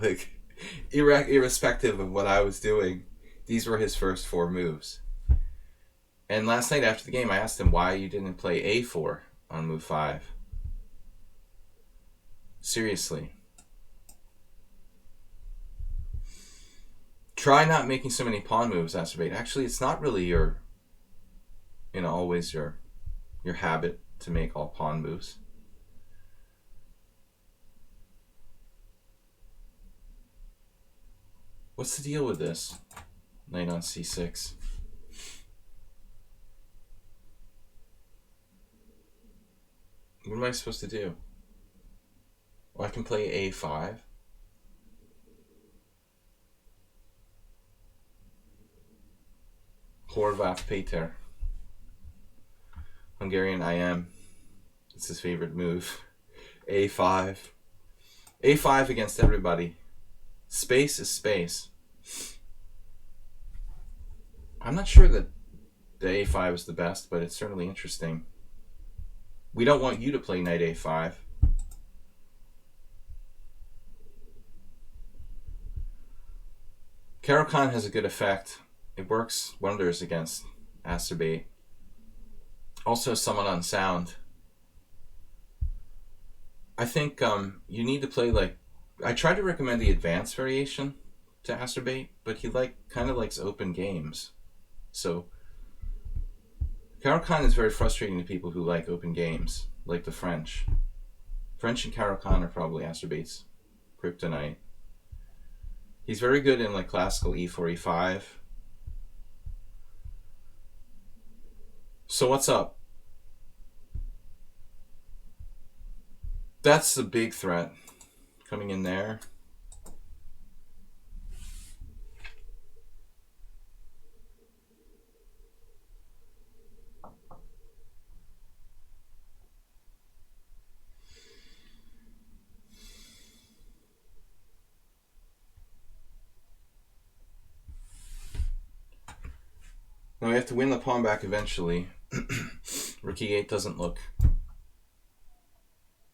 Like, irrespective of what I was doing, these were his first 4 moves. And last night after the game, I asked him why you didn't play A4 on move 5. Seriously. Try not making so many pawn moves, Acerbate. Actually, it's not really always your habit to make all pawn moves. What's the deal with this? Knight on c6. What am I supposed to do? Well, I can play a5. Horvath Peter. Hungarian IM. It's his favorite move. A5. A5 against everybody. Space is space. I'm not sure that the A5 is the best, but it's certainly interesting. We don't want you to play knight A5. Caro-Kann has a good effect. It works wonders against Acerbate. Also somewhat unsound. I think you need to play like... I tried to recommend the advanced variation to Astrobate, but he kind of likes open games. So Caro-Kann is very frustrating to people who like open games, like the French. French and Caro-Kann are probably Astrobate's kryptonite. He's very good in like classical e4, e5. So what's up? That's the big threat coming in there. Now we have to win the pawn back eventually. Rook e8 doesn't look...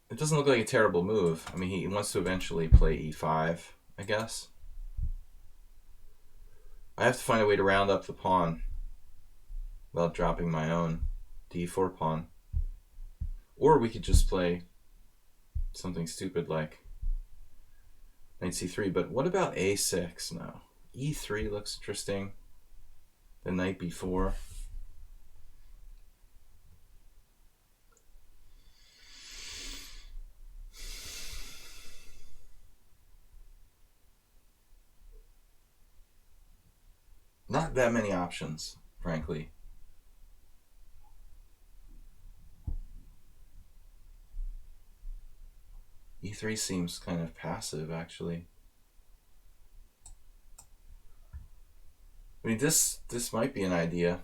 It doesn't look like a terrible move. I mean, he wants to eventually play e5, I guess. I have to find a way to round up the pawn without dropping my own d4 pawn. Or we could just play something stupid like knight c3. But what about a6 now? e3 looks interesting. Then knight b4. Not that many options, frankly. e3 seems kind of passive, actually. I mean, this might be an idea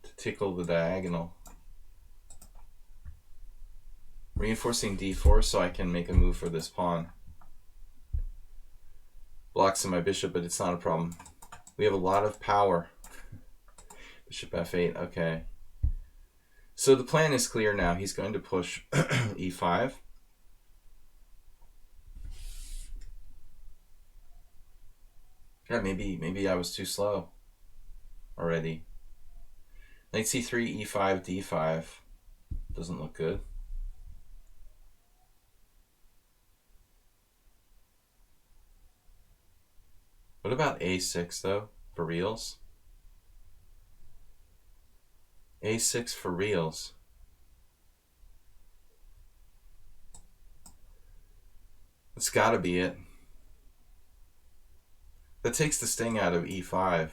to tickle the diagonal. Reinforcing d4 so I can make a move for this pawn. Blocks in my bishop, but it's not a problem. We have a lot of power. Bishop f8, okay. So the plan is clear now. He's going to push e5. Yeah, maybe I was too slow already. Knight c3, e5, d5. Doesn't look good. What about a6 though, for reals? a6 for reals. It's gotta be it. That takes the sting out of e5.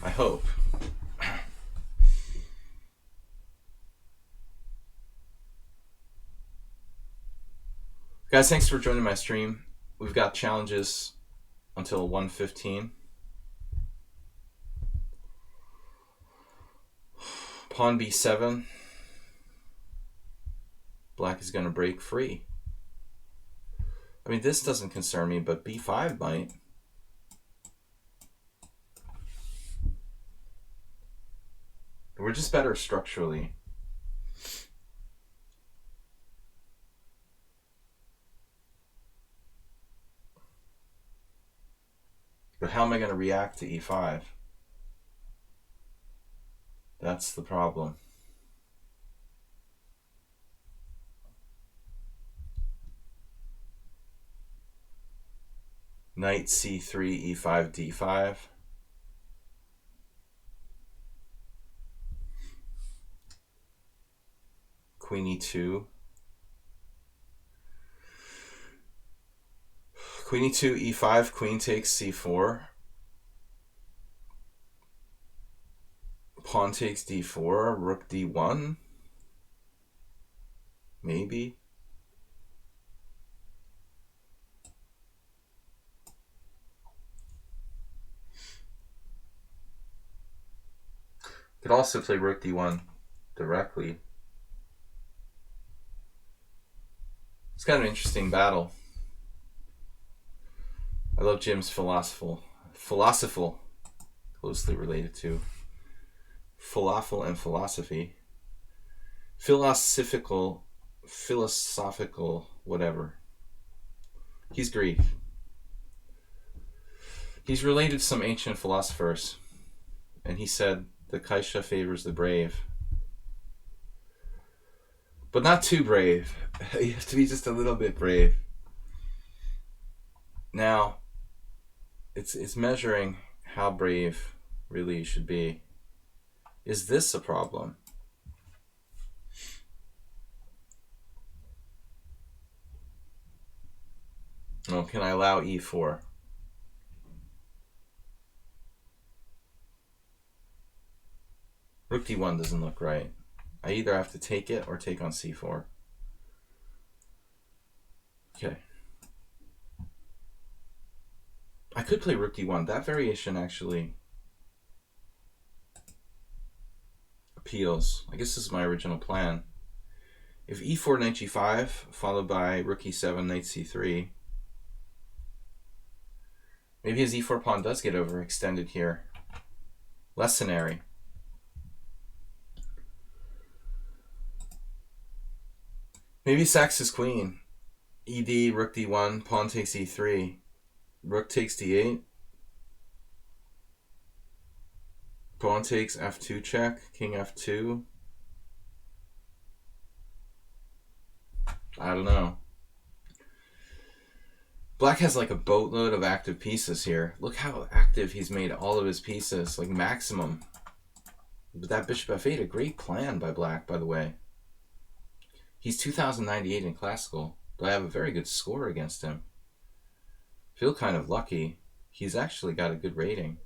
I hope. Guys, thanks for joining my stream. We've got challenges until 1:15. Pawn b7. Black is going to break free. I mean, this doesn't concern me, but b5 might. We're just better structurally. But how am I going to react to e5? That's the problem. Knight c3, e5, d5. Queen e2. Queen e2, e5, queen takes c4. Pawn takes d4, rook d1. Maybe. Could also play rook d1 directly. It's kind of an interesting battle. I love Jim's philosophical, closely related to falafel and philosophy. Philosophical, whatever. He's Greek. He's related to some ancient philosophers, and he said the Kaisha favors the brave. But not too brave. You have to be just a little bit brave. Now, it's measuring how brave really you should be. Is this a problem? Oh, can I allow e4? Rook d1 doesn't look right. I either have to take it or take on c4. Okay. I could play rook d1. That variation actually appeals. I guess this is my original plan. If e4, knight g5, followed by rook e7, knight c3, maybe his e4 pawn does get overextended here. Lessonary. Maybe sacks his queen. ed, rook d1, pawn takes e3, rook takes d8, pawn takes f2 check, king f2. I don't know. Black has like a boatload of active pieces here. Look how active he's made all of his pieces, like maximum. But that bishop f8, a great plan by Black, by the way. He's 2098 in classical, but I have a very good score against him. Feel kind of lucky. He's actually got a good rating.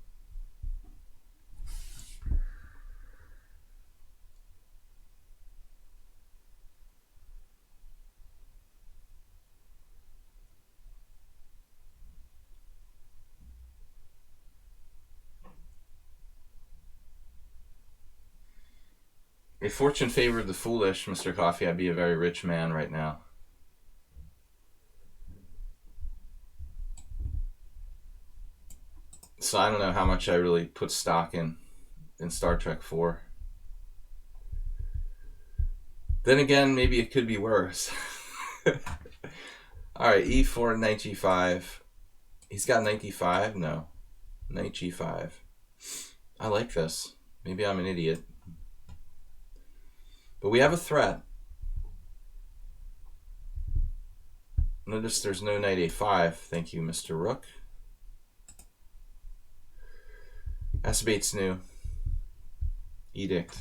If fortune favored the foolish, Mr. Coffee, I'd be a very rich man right now. So I don't know how much I really put stock in Star Trek 4. Then again, maybe it could be worse. Alright, e4, knight g5. He's got knight d5? No. Knight g5. I like this. Maybe I'm an idiot. But we have a threat. Notice there's no knight a5. Thank you, Mr. Rook. Acebate's new. Edict.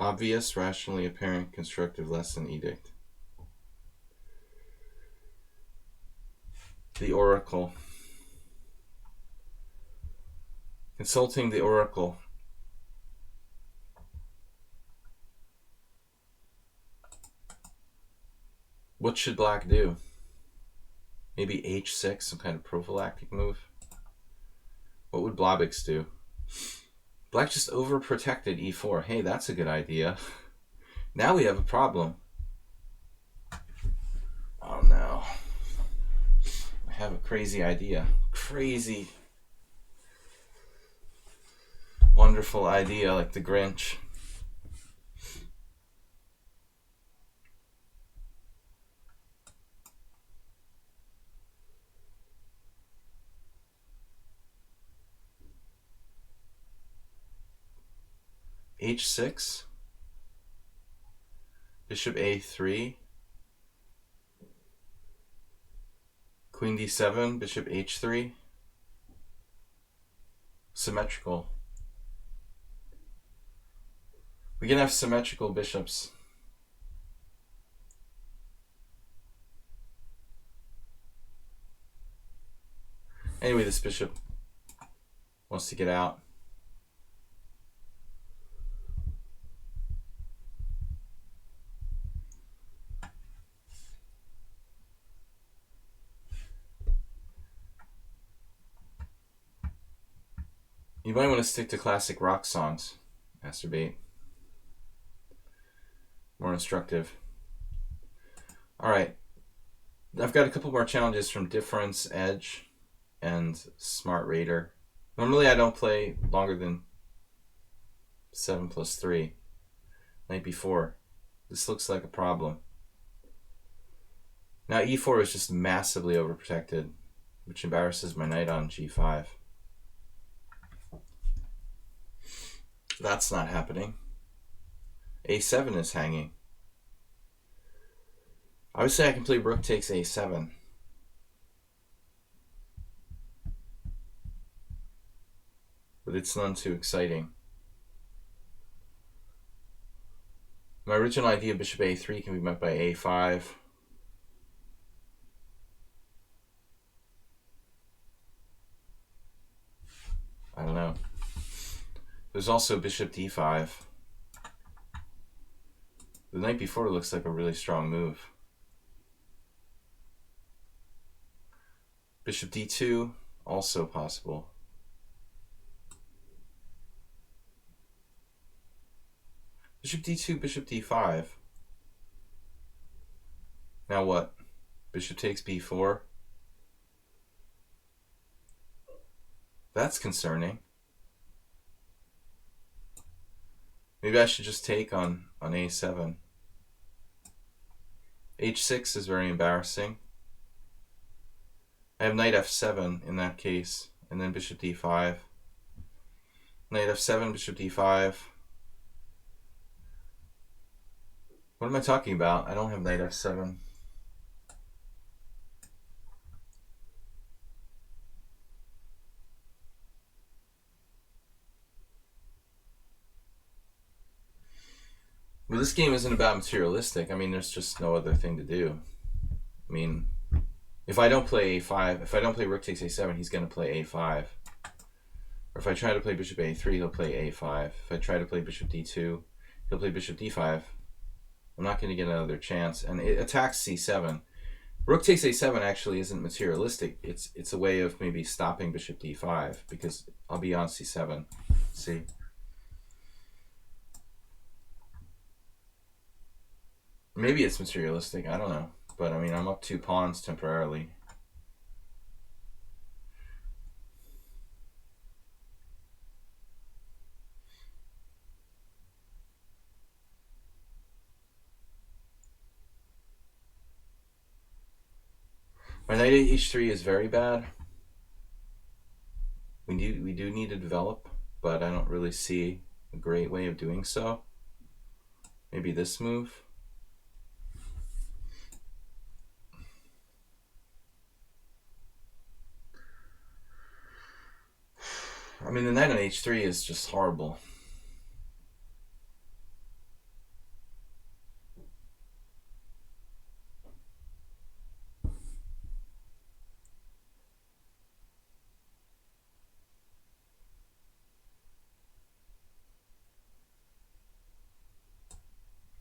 Obvious, rationally apparent, constructive lesson, edict. The Oracle. Consulting the Oracle. What should Black do? Maybe h6, some kind of prophylactic move? What would Blobix do? Black just overprotected e4. Hey, that's a good idea. Now we have a problem. Oh no. I have a crazy idea. Crazy. Wonderful idea like the Grinch. h6, bishop a3, queen d7, bishop h3, symmetrical. We can have symmetrical bishops. Anyway, this bishop wants to get out. You might want to stick to classic rock songs, Masturbate. More instructive. Alright. I've got a couple more challenges from Difference, Edge, and Smart Raider. Normally I don't play longer than 7 plus 3. Knight b4. This looks like a problem. Now e4 is just massively overprotected, which embarrasses my knight on g5. That's not happening. a7 is hanging. I would say I can play rook takes a7. But it's none too exciting. My original idea, bishop a3, can be met by a5. I don't know. There's also bishop d5. The knight before looks like a really strong move. Bishop d2, also possible. Bishop d2, bishop d5. Now what? Bishop takes b4. That's concerning. Maybe I should just take on a7. h6 is very embarrassing. I have knight f7 in that case, and then bishop d5. Knight f7, bishop d5. What am I talking about? I don't have knight f7. Well, this game isn't about materialistic. I mean, there's just no other thing to do. I mean, if I don't play a5, if I don't play rook takes a7, he's going to play a5. Or if I try to play bishop a3, he'll play a5. If I try to play bishop d2, he'll play bishop d5. I'm not going to get another chance. And it attacks c7. Rook takes a7 actually isn't materialistic. It's a way of maybe stopping bishop d5, because I'll be on c7. See? Maybe it's materialistic, I don't know. But I mean, I'm up 2 pawns temporarily. My knight at h3 is very bad. We do need to develop, but I don't really see a great way of doing so. Maybe this move. I mean, the knight on h3 is just horrible.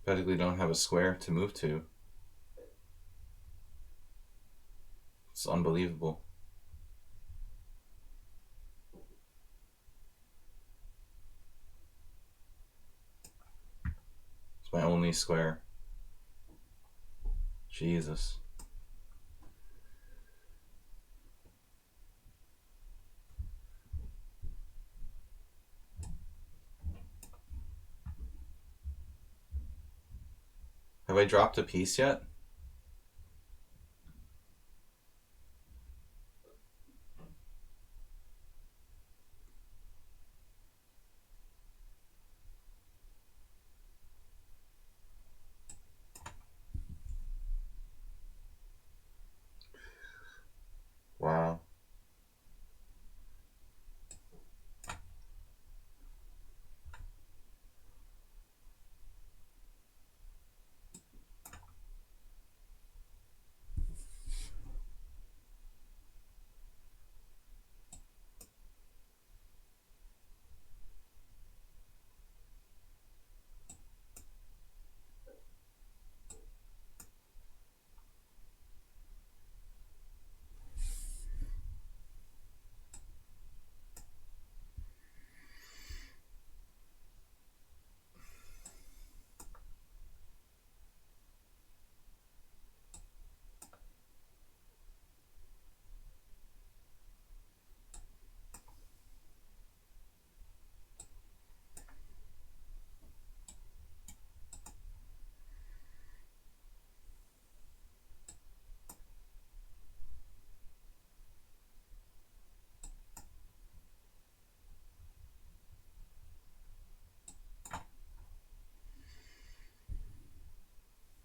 Practically don't have a square to move to. It's unbelievable. It's my only square. Jesus. Have I dropped a piece yet? Wow.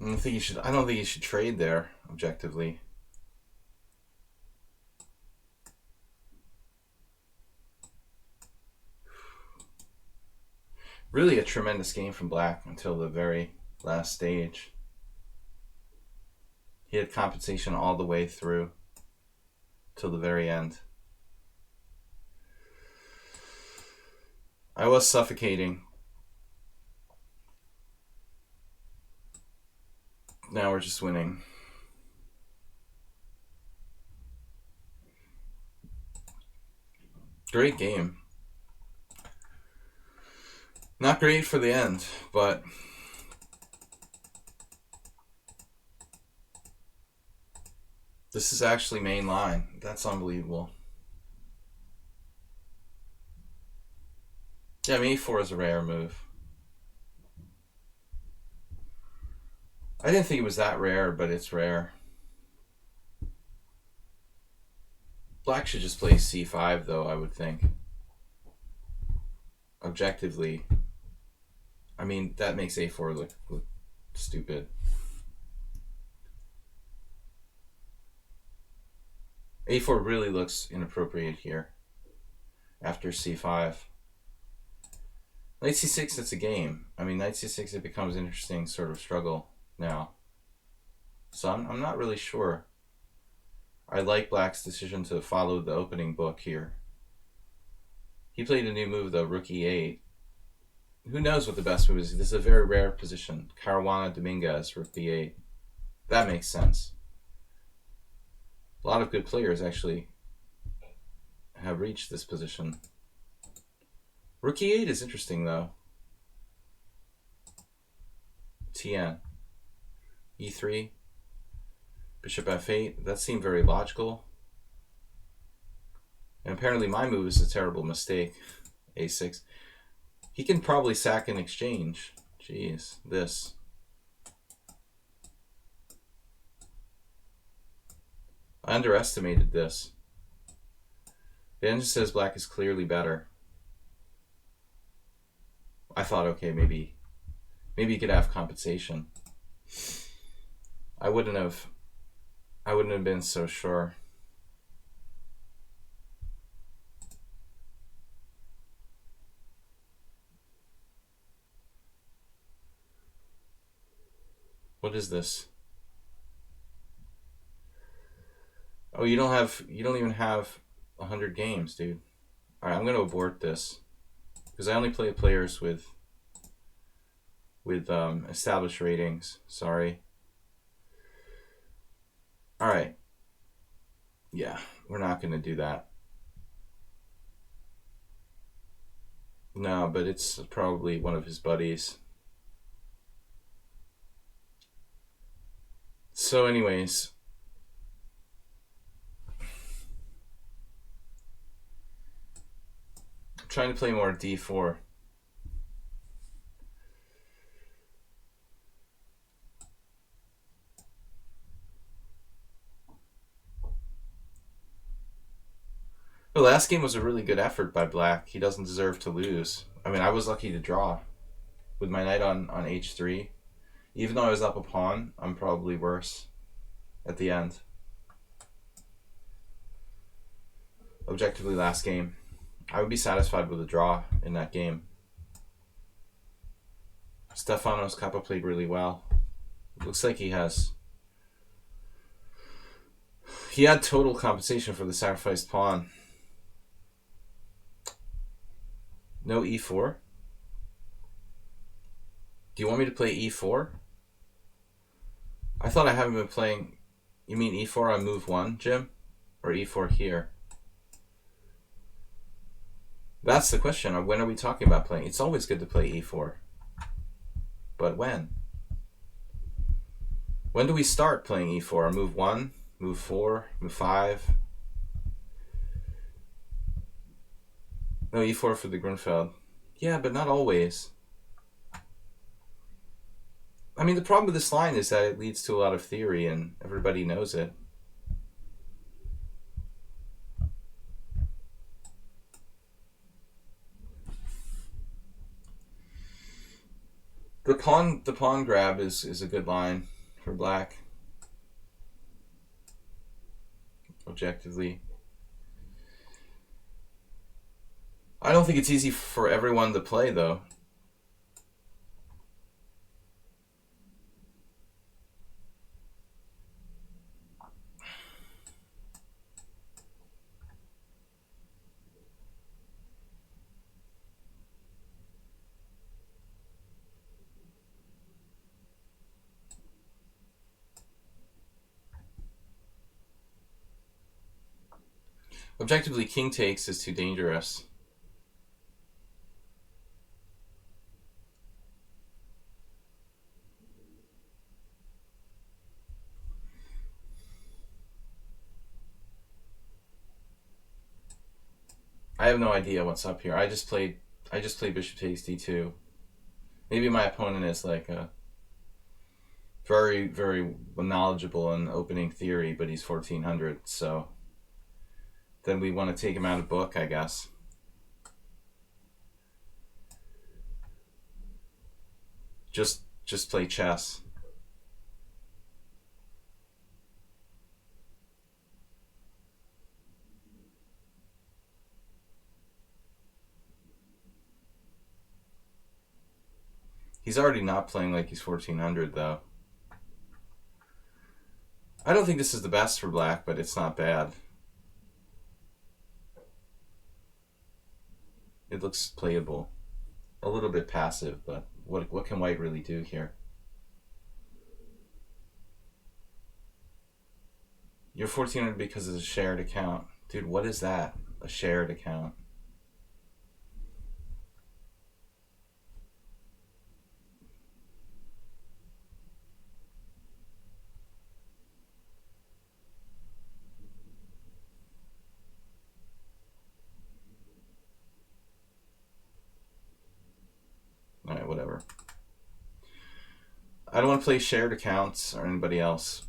don't think you should trade there, objectively. Really a tremendous game from Black until the very last stage. He had compensation all the way through till the very end. I was suffocating. Now we're just winning. Great game. Not great for the end, but this is actually main line. That's unbelievable. Yeah, I mean, E4 is a rare move. I didn't think it was that rare, but it's rare. Black should just play C5, though, I would think. Objectively. I mean, that makes A4 look stupid. A4 really looks inappropriate here after C5. Knight C6, it's a game. I mean, Knight C6, it becomes an interesting sort of struggle now. So I'm not really sure. I like Black's decision to follow the opening book here. He played a new move, though, Rook E8. Who knows what the best move is? This is a very rare position. Caruana Dominguez, Rook B8. That makes sense. A lot of good players actually have reached this position. Rook E8 is interesting, though. TN. E3. Bishop F8. That seemed very logical. And apparently my move is a terrible mistake. A6. He can probably sack in exchange. Jeez, this. I underestimated this. The engine says Black is clearly better. I thought, okay, maybe he could have compensation. I wouldn't have been so sure. What is this? Oh, you don't even have 100 games, dude. All right, I'm gonna abort this because I only play players with established ratings. Sorry. All right. Yeah, we're not gonna do that. No, but it's probably one of his buddies. So anyways, I'm trying to play more D4. The last game was a really good effort by Black. He doesn't deserve to lose. I mean, I was lucky to draw with my knight on H3. Even though I was up a pawn, I'm probably worse at the end. Objectively, last game, I would be satisfied with a draw in that game. Stefanos Kappa played really well. Looks like he had total compensation for the sacrificed pawn. No E4? Do you want me to play E4? I thought I haven't been playing... You mean E4 on move 1, Jim? Or E4 here? That's the question. When are we talking about playing? It's always good to play E4. But when? When do we start playing E4? Move 1? Move 4? Move 5? No, E4 for the Grunfeld. Yeah, but not always. I mean, the problem with this line is that it leads to a lot of theory, and everybody knows it. The pawn grab is a good line. for black, objectively. I don't think it's easy for everyone to play, though. Objectively, king takes is too dangerous. I have no idea what's up here. I just played bishop takes d2. Maybe my opponent is like a very, very knowledgeable in opening theory, but he's 1400, so then we want to take him out of book, I guess. Just play chess. He's already not playing like he's 1400, though. I don't think this is the best for black, but it's not bad. It looks playable. A little bit passive, but what can white really do here? You're 1400 because it's a shared account. Dude, what is that? A shared account. Alright, whatever. I don't want to play shared accounts or anybody else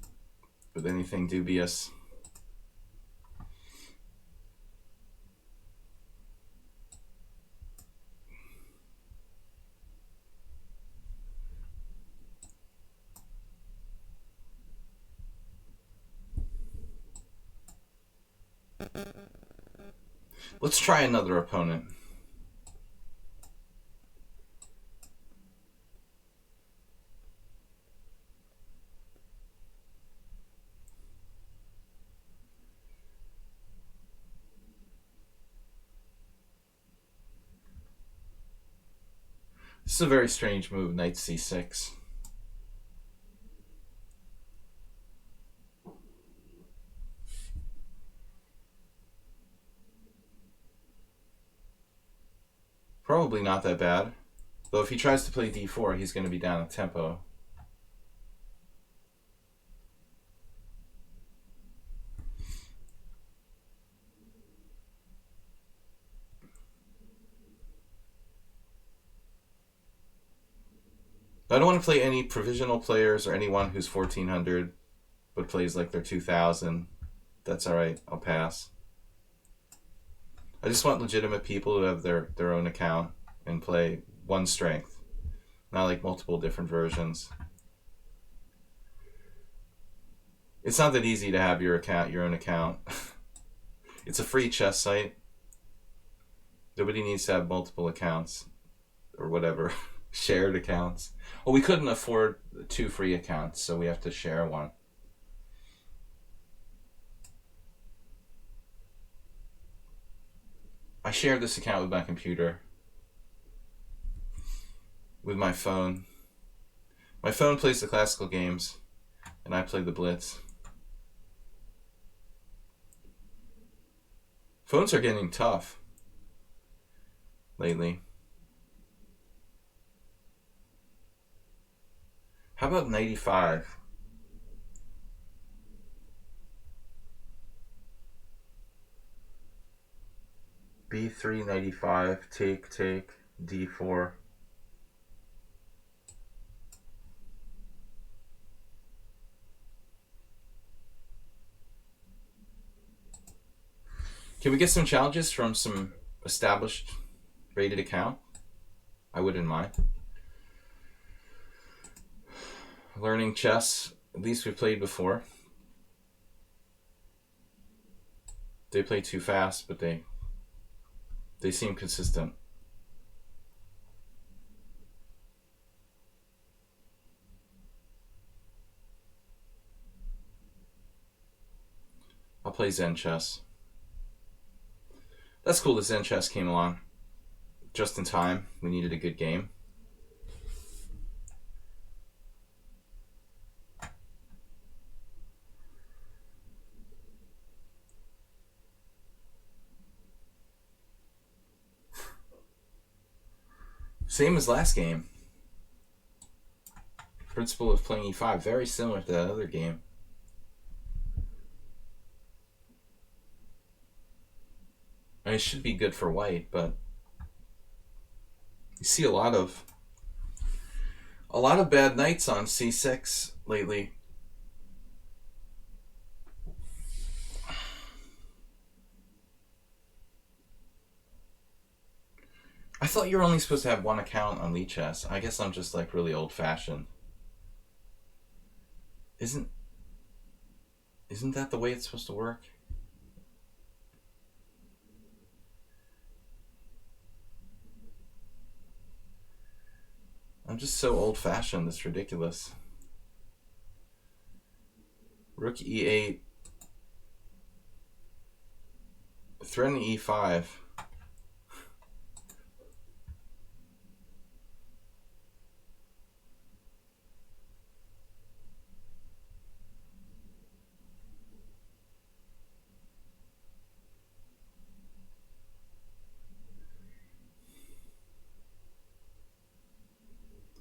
with anything dubious. Let's try another opponent. This is a very strange move, knight c6. Probably not that bad. Though if he tries to play d4, he's going to be down a tempo. I don't want to play any provisional players or anyone who's 1400 but plays like they're 2000. That's alright, I'll pass. I just want legitimate people who have their own account and play one strength, not like multiple different versions. It's not that easy to have your own account. It's a free chess site. Nobody needs to have multiple accounts or whatever. Shared accounts. Well, we couldn't afford 2 free accounts, so we have to share one. I share this account with my computer, with my phone. My phone plays the classical games, and I play the Blitz. Phones are getting tough lately. How about 95? B3, 95, take, D4. Can we get some challenges from some established rated account? I wouldn't mind. Learning chess At least we played before. They play too fast, but they seem consistent. I'll play Zen chess. That's cool that Zen chess came along just in time. We needed a good game. Same as last game. Principle of playing e5, very similar to that other game. And it should be good for white, but you see a lot of bad knights on c6 lately. I thought you were only supposed to have one account on lichess. I guess I'm just like really old-fashioned. Isn't that the way it's supposed to work? I'm just so old-fashioned, it's ridiculous. Rook e8. Threatening e5.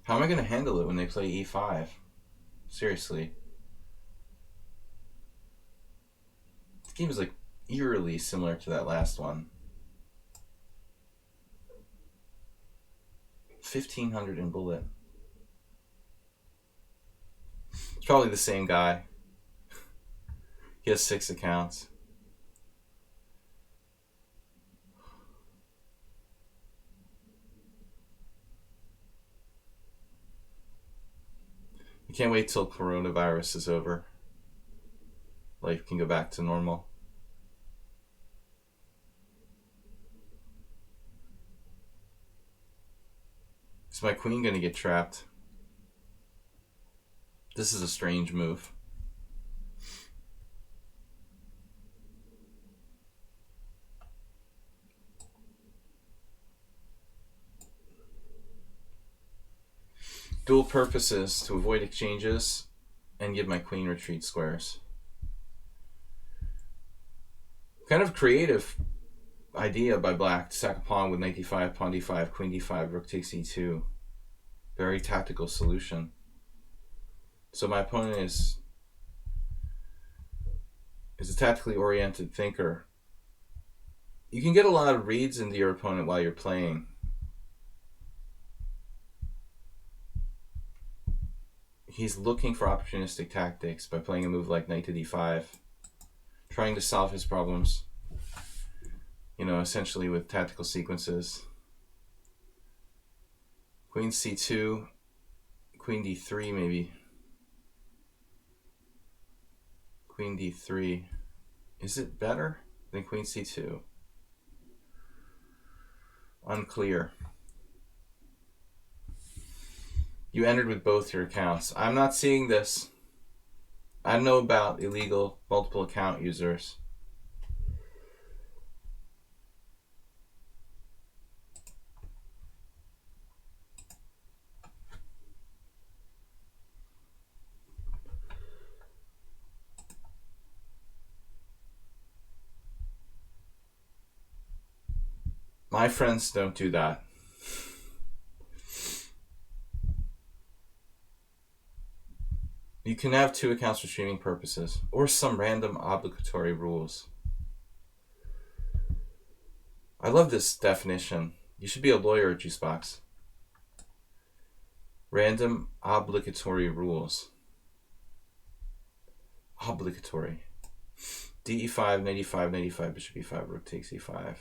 How am I going to handle it when they play e5? Seriously. This game is like eerily similar to that last one. 1500 in bullet. It's probably the same guy. He has 6 accounts. I can't wait till coronavirus is over. Life can go back to normal. Is my queen going to get trapped? This is a strange move. Dual purposes: to avoid exchanges and give my queen retreat squares. Kind of creative idea by black to sack a pawn with knight d5, pawn d5, queen d5, rook takes e2. Very tactical solution. So my opponent is a tactically oriented thinker. You can get a lot of reads into your opponent while you're playing. He's looking for opportunistic tactics by playing a move like knight to d5, trying to solve his problems, essentially with tactical sequences. Queen c2, queen d3 maybe. Queen d3. Is it better than queen c2? Unclear. You entered with both your accounts. I'm not seeing this. I don't know about illegal multiple account users. My friends don't do that. You can have 2 accounts for streaming purposes, or some random obligatory rules. I love this definition. You should be a lawyer at Juicebox. Random obligatory rules. Obligatory. d5, knight e5, knight e5, bishop e5, rook takes e5.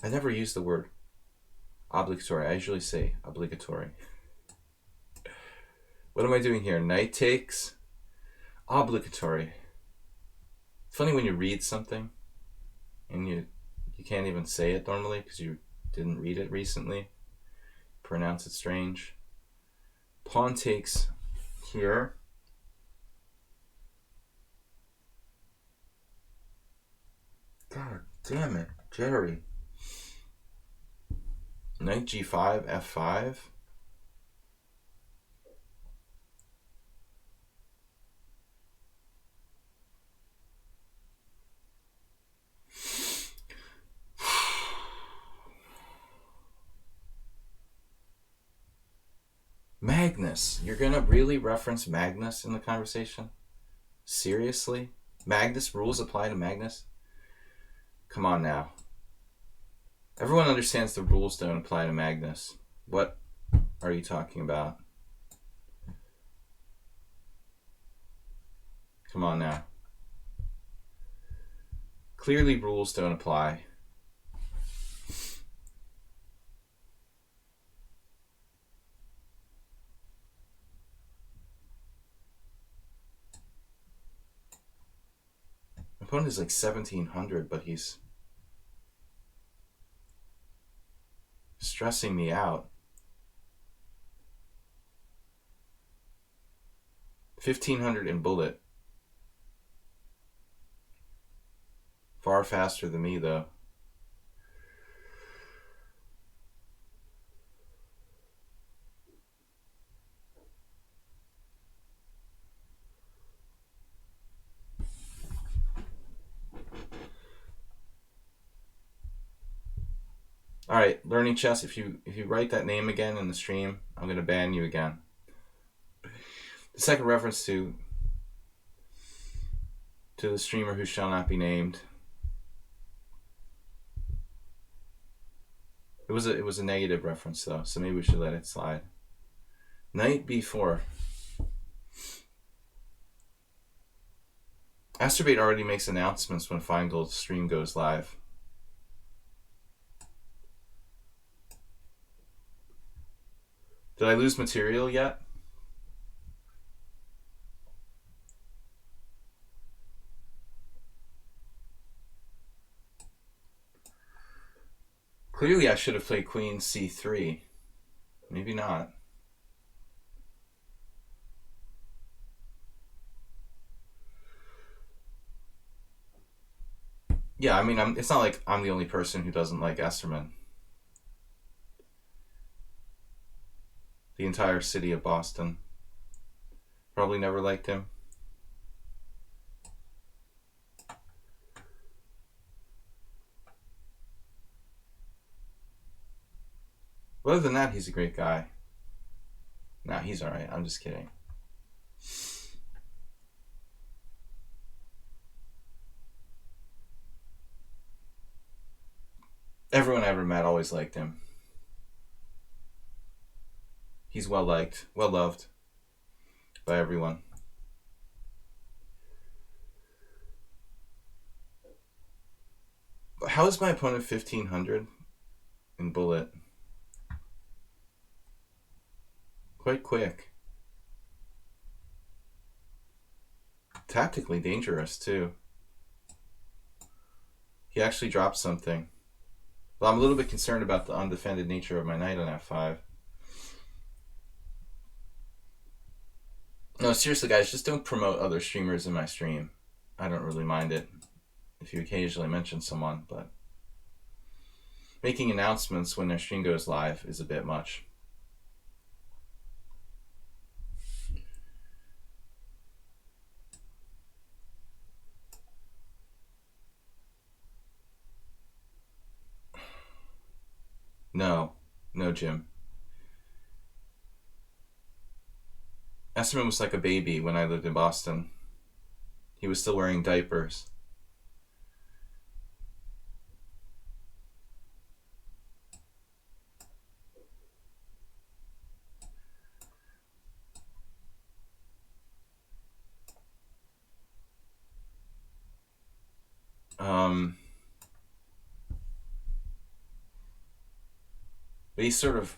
I never use the word obligatory. I usually say obligatory. What am I doing here? Knight takes. Obligatory. Funny when you read something and you can't even say it normally because you didn't read it recently. Pronounce it strange. Pawn takes here. God damn it, Jerry. Knight g5, f5. Magnus. You're gonna really reference Magnus in the conversation? Seriously? Magnus rules apply to Magnus? Come on now. Everyone understands the rules don't apply to Magnus. What are you talking about? Come on now. Clearly rules don't apply. My opponent is like 1700, but he's stressing me out. 1500 in bullet. Far faster than me, though. All right, Learning Chess. If you write that name again in the stream, I'm gonna ban you again. The second reference to the streamer who shall not be named. It was a negative reference though, so maybe we should let it slide. Knight b4. Astrobate already makes announcements when Feingold's stream goes live. Did I lose material yet? Clearly I should have played queen c3. Maybe not. Yeah, I mean, it's not like I'm the only person who doesn't like Esserman. The entire city of Boston probably never liked him. But other than that, he's a great guy. Nah, he's alright. I'm just kidding. Everyone I ever met always liked him. He's well liked, well loved by everyone. How is my opponent 1500 in bullet? Quite quick. Tactically dangerous too. He actually dropped something. Well, I'm a little bit concerned about the undefended nature of my knight on f5. No, seriously, guys, just don't promote other streamers in my stream. I don't really mind it if you occasionally mention someone, but making announcements when their stream goes live is a bit much. No, Jim. Esserman was like a baby when I lived in Boston. He was still wearing diapers. But he's sort of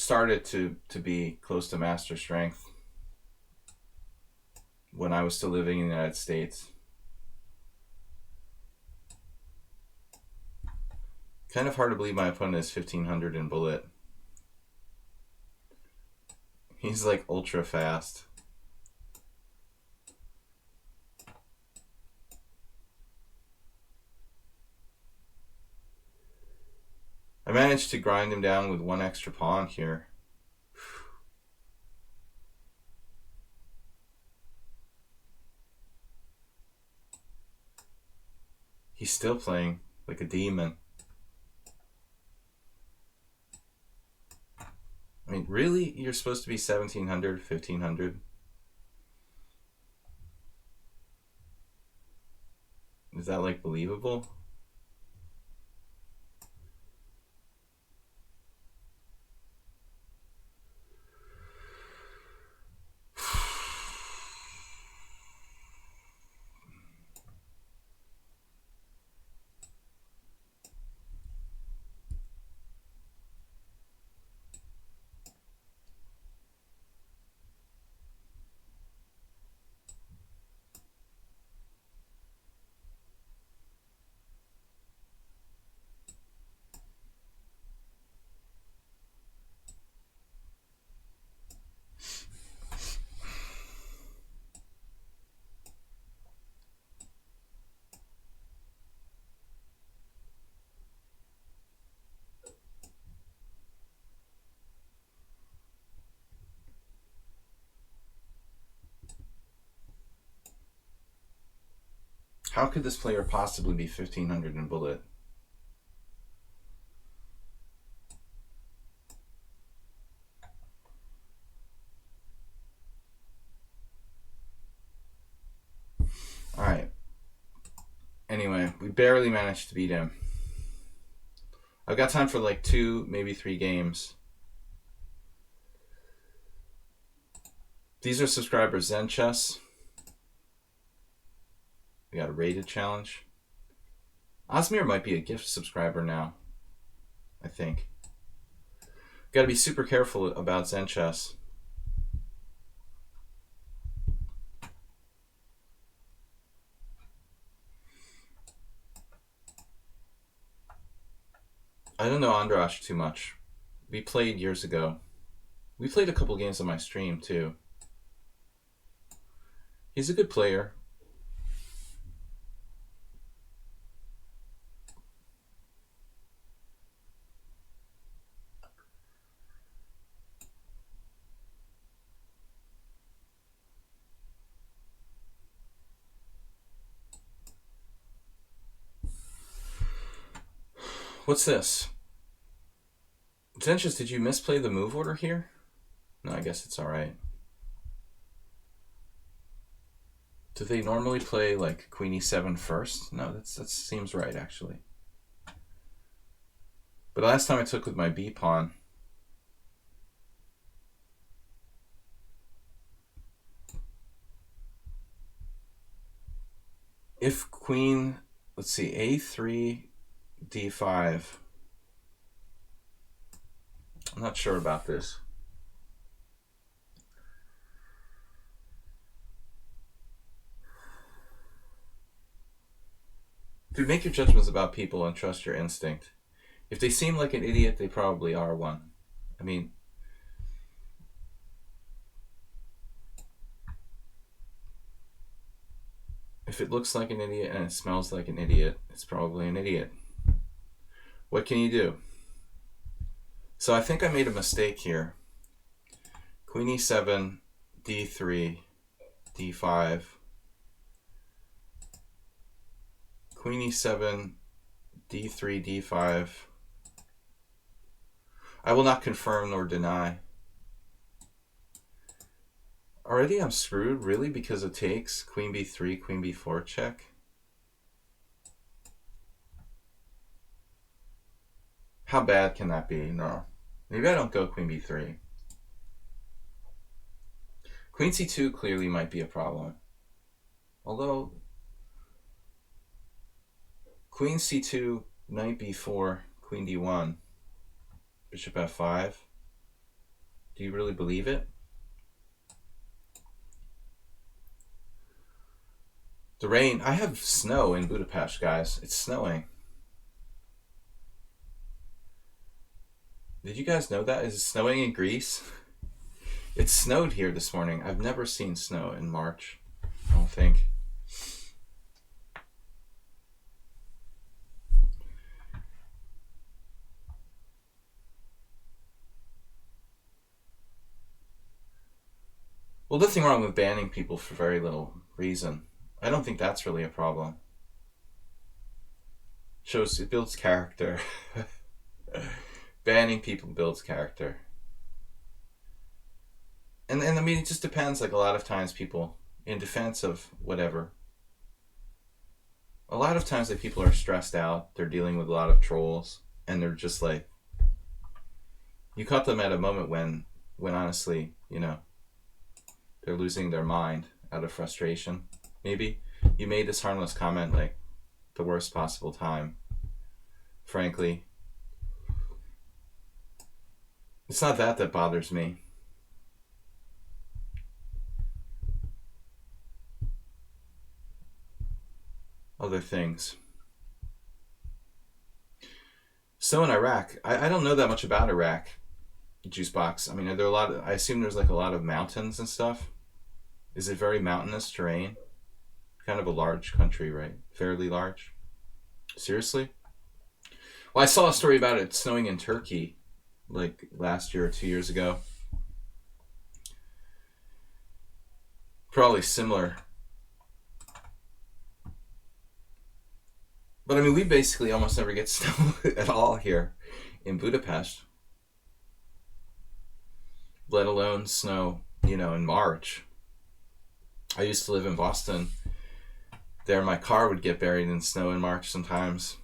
started to be close to master strength when I was still living in the United States. Kind of hard to believe my opponent is 1500 in bullet. He's like ultra fast. I managed to grind him down with one extra pawn here. He's still playing like a demon. I mean, really? You're supposed to be 1700, 1500? Is that like believable? How could this player possibly be 1500 in bullet? Alright. Anyway, we barely managed to beat him. I've got time for like 2, maybe 3 games. These are subscribers. Zen Chess. We got a rated challenge. Osmir might be a gift subscriber now, I think. Got to be super careful about Zen Chess. I don't know Andrash too much. We played years ago. We played a couple games on my stream too. He's a good player. What's this? Zenchus, did you misplay the move order here? No, I guess it's alright. Do they normally play like Queen e7 first? No, that seems right actually. But last time I took with my B pawn. If queen, let's see, a3, d5. I'm not sure about this. Dude, make your judgments about people and trust your instinct. If they seem like an idiot, they probably are one. I mean, if it looks like an idiot and it smells like an idiot, it's probably an idiot. What can you do? So I think I made a mistake here. Queen e7, d3, d5. Queen e7, d3, d5. I will not confirm nor deny. Already I'm screwed, really, because it takes queen b3, queen b4 check. How bad can that be? No. Maybe I don't go queen b3. Queen c2 clearly might be a problem. Although, queen c2, knight b4, queen d1, bishop f5. Do you really believe it? The rain. I have snow in Budapest, guys. It's snowing. Did you guys know that? Is it snowing in Greece? It snowed here this morning. I've never seen snow in March, I don't think. Well, nothing wrong with banning people for very little reason. I don't think that's really a problem. Shows it builds character. Banning people builds character. And I mean, it just depends. Like, a lot of times people, in defense of whatever, a lot of times that people are stressed out, they're dealing with a lot of trolls, and they're just like, you caught them at a moment when honestly, you know, they're losing their mind out of frustration. Maybe you made this harmless comment like the worst possible time. Frankly, it's not that bothers me. Other things. So in Iraq, I don't know that much about Iraq, Juicebox. I mean, are there a lot of, I assume there's like a lot of mountains and stuff. Is it very mountainous terrain? Kind of a large country, right? Fairly large. Seriously? Well, I saw a story about it snowing in Turkey like last year or 2 years ago. Probably similar. But I mean, we basically almost never get snow at all here in Budapest. Let alone snow, you know, in March. I used to live in Boston. There, my car would get buried in snow in March sometimes.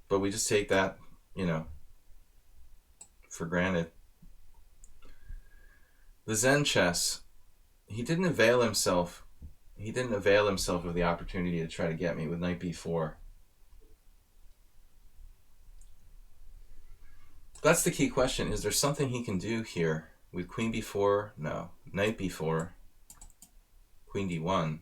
But we just take that, you know, for granted. The Zen chess, he didn't avail himself of the opportunity to try to get me with knight b4. That's the key question. Is there something he can do here with queen b4? No. Knight b4. Queen d1.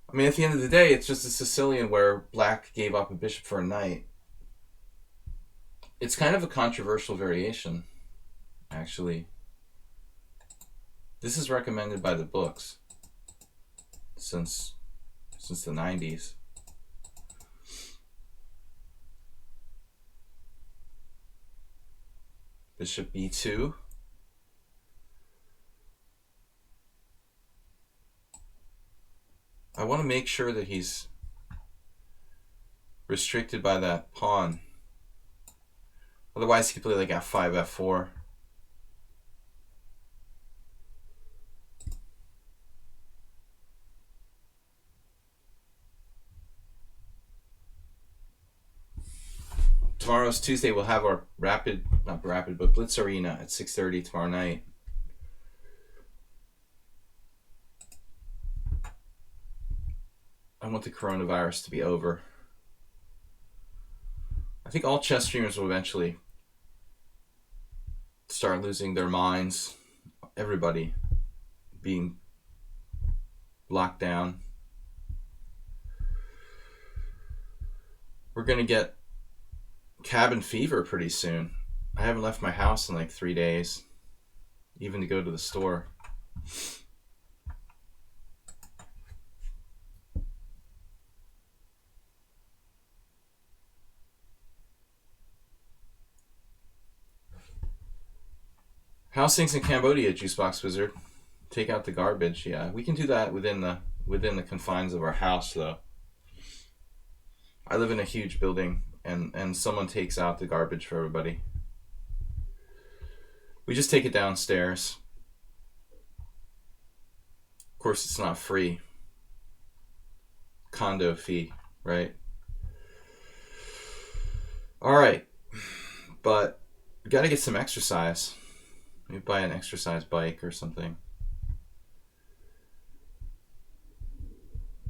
I mean, at the end of the day, it's just a Sicilian where black gave up a bishop for a knight. It's kind of a controversial variation, actually. This is recommended by the books since the 90s. Bishop b2. I want to make sure that he's restricted by that pawn. Otherwise, he could play like f5, f4. Tomorrow's Tuesday. We'll have our but Blitz Arena at 6:30 tomorrow night. I want the coronavirus to be over. I think all chess streamers will eventually start losing their minds. Everybody being locked down. We're going to get cabin fever pretty soon. I haven't left my house in like 3 days, even to go to the store. How's things in Cambodia, Juicebox Wizard? Take out the garbage. Yeah, we can do that within the confines of our house, though. I live in a huge building, and someone takes out the garbage for everybody. We just take it downstairs. Of course, it's not free. Condo fee, right? All right, but we got to get some exercise. Maybe buy an exercise bike or something.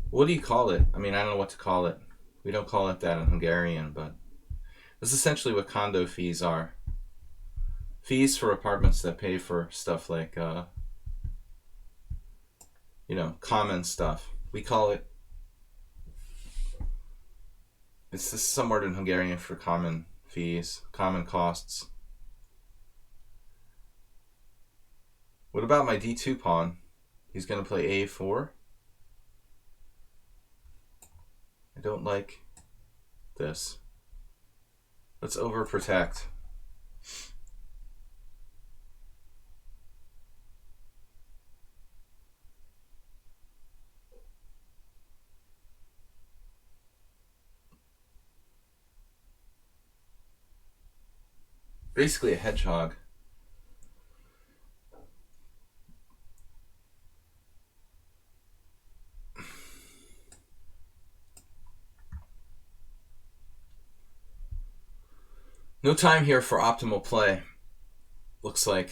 What do you call it? I mean, I don't know what to call it. We don't call it that in Hungarian, but that's essentially what condo fees are. Fees for apartments that pay for stuff like, common stuff. We call it, it's just some word in Hungarian for common fees, common costs. What about my d2 pawn? He's going to play a4. I don't like this. Let's overprotect. Basically a hedgehog. No time here for optimal play. Looks like.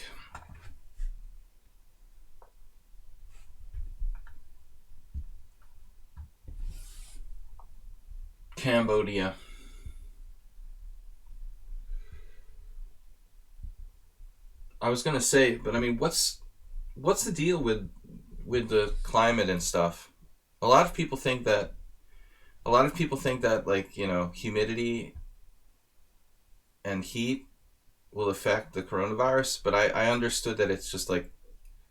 Cambodia. I was gonna say, but I mean, what's the deal with the climate and stuff? A lot of people think that like, humidity and heat will affect the coronavirus, but I understood that it's just like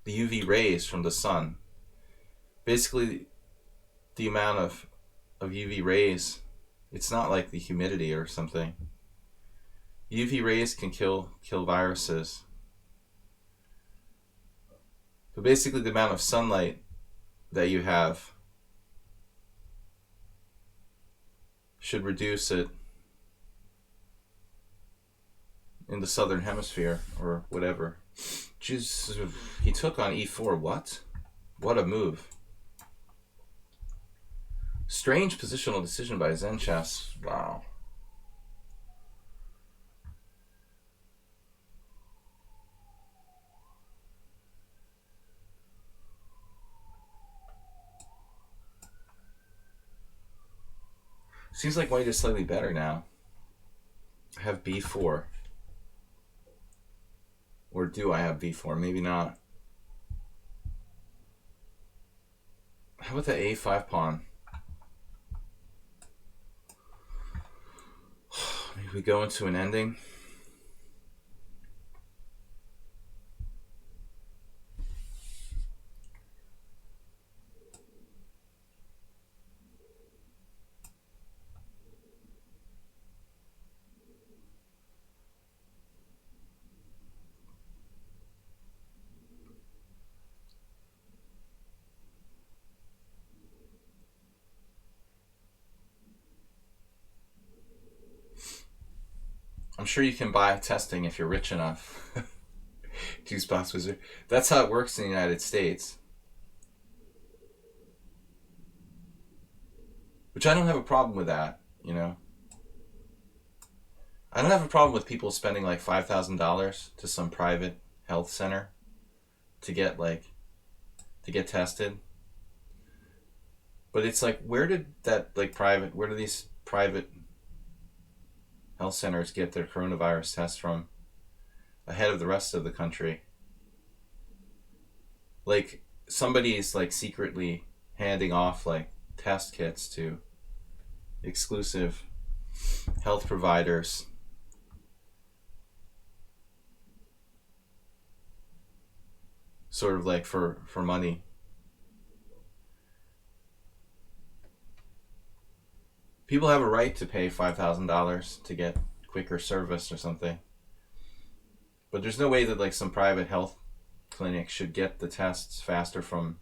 the UV rays from the sun. Basically, the amount of UV rays, it's not like the humidity or something. UV rays can kill viruses. But basically the amount of sunlight that you have should reduce it in the southern hemisphere or whatever. Jeez, he took on e4. What a move. Strange positional decision by Zen Chess. Wow. Seems like white is slightly better now. I have b4. Or do I have b4? Maybe not. How about the a5 pawn? Maybe we go into an ending. I'm sure you can buy testing if you're rich enough. Two spots wizard. That's how it works in the United States. Which I don't have a problem with that, I don't have a problem with people spending like $5,000 to some private health center to get tested. But it's like, where do these private health centers get their coronavirus tests from ahead of the rest of the country? Like, somebody's like secretly handing off like test kits to exclusive health providers. Sort of like for money. People have a right to pay $5,000 to get quicker service or something. But there's no way that like some private health clinic should get the tests faster from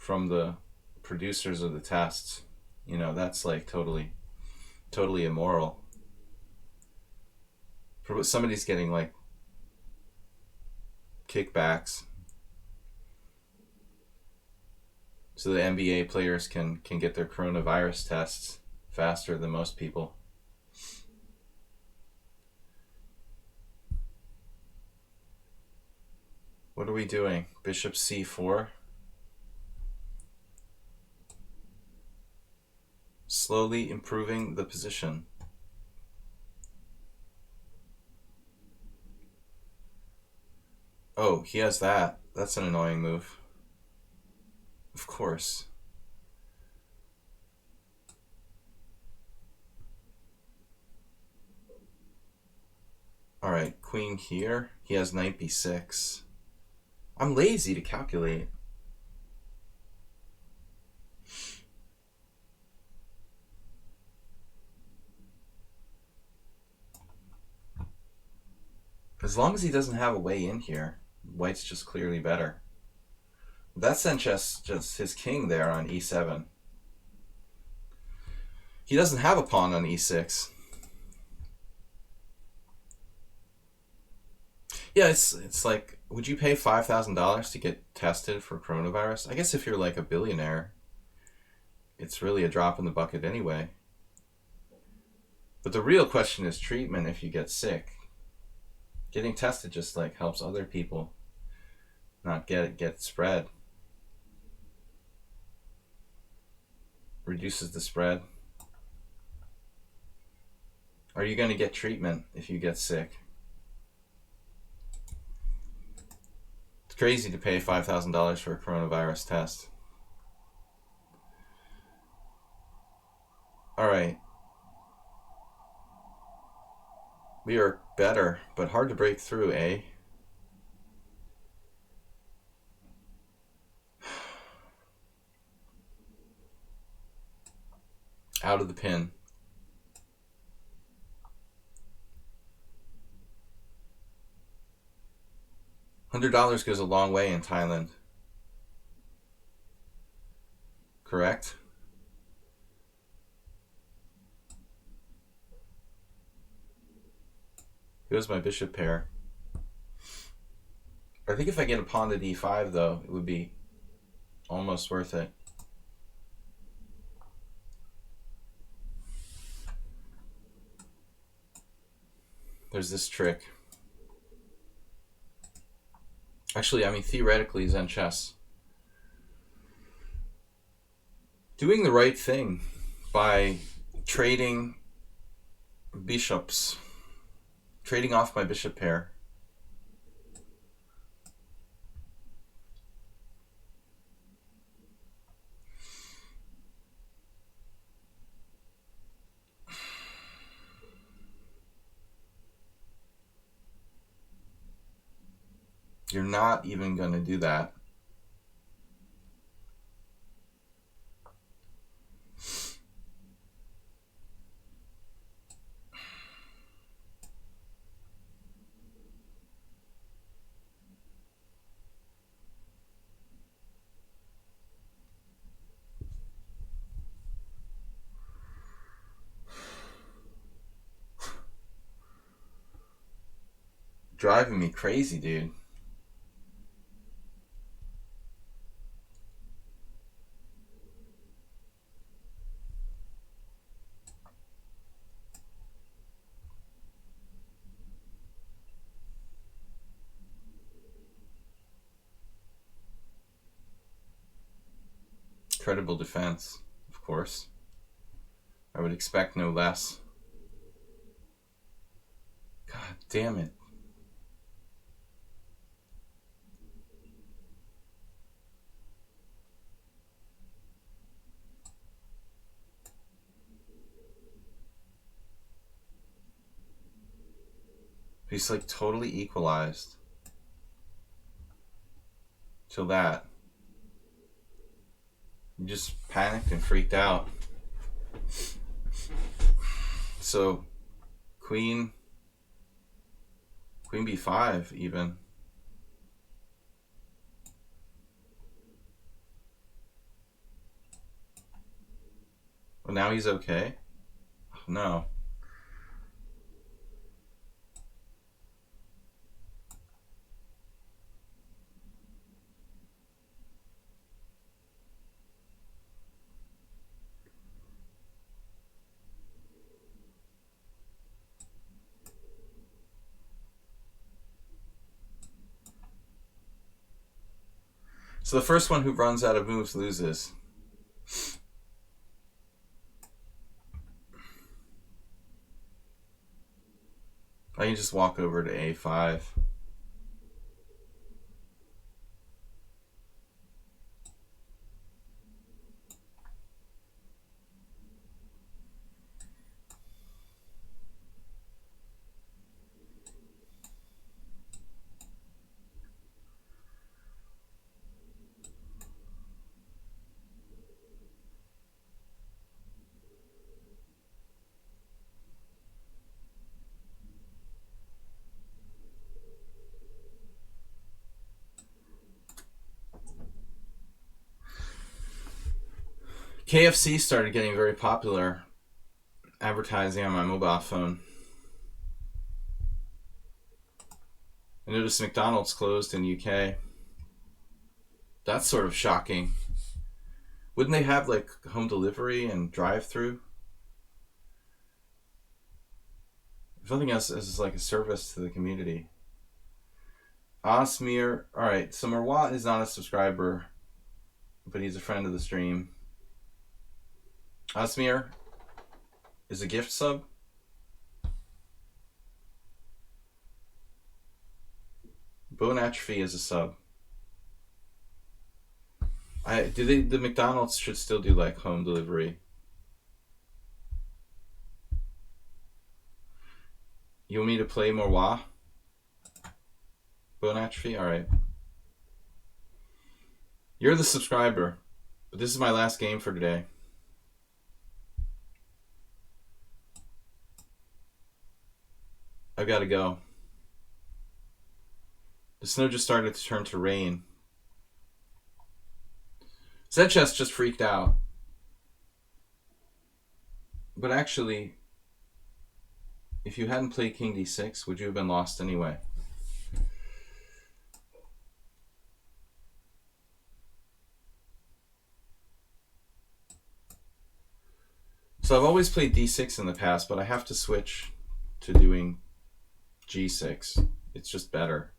the producers of the tests. That's like totally immoral. For what somebody's getting like kickbacks so the NBA players can get their coronavirus tests faster than most people. What are we doing? Bishop c4. slowly improving the position. Oh, he has that. That's an annoying move. Of course. Alright, queen here. He has knight b6. I'm lazy to calculate. As long as he doesn't have a way in here, white's just clearly better. That sent just his king there on e7. He doesn't have a pawn on e6. Yeah, it's like, would you pay $5,000 to get tested for coronavirus? I guess if you're like a billionaire, it's really a drop in the bucket anyway. But the real question is treatment if you get sick. Getting tested just like helps other people not get spread. Reduces the spread. Are you going to get treatment if you get sick? It's crazy to pay $5,000 for a coronavirus test. Alright. We are better, but hard to break through, eh? Out of the pin. $100 goes a long way in Thailand. Correct? Here's my bishop pair. I think if I get a pawn to d5, though, it would be almost worth it. There's this trick. Actually, I mean, theoretically, Zen chess. Doing the right thing by trading bishops. Trading off my bishop pair. You're not even going to do that. Driving me crazy, dude. Credible defense, of course. I would expect no less. God damn it. He's like totally equalized. Till that. You just panicked and freaked out. So, queen b5 even. Well, now he's okay? Oh, no. So the first one who runs out of moves loses. I can just walk over to a5. KFC started getting very popular advertising on my mobile phone. I noticed McDonald's closed in UK. That's sort of shocking. Wouldn't they have like home delivery and drive-through? If nothing else, this is like a service to the community. Asmir, alright, so Marwat is not a subscriber, but he's a friend of the stream. Asmir is a gift sub. Bone Atrophy is a sub. The McDonald's should still do like home delivery. You want me to play more Wah? Bone Atrophy? Alright. You're the subscriber, but this is my last game for today. I've got to go. The snow just started to turn to rain. Zedchess just freaked out. But actually, if you hadn't played King D6, would you have been lost anyway? So I've always played D6 in the past, but I have to switch to doing G6. It's just better.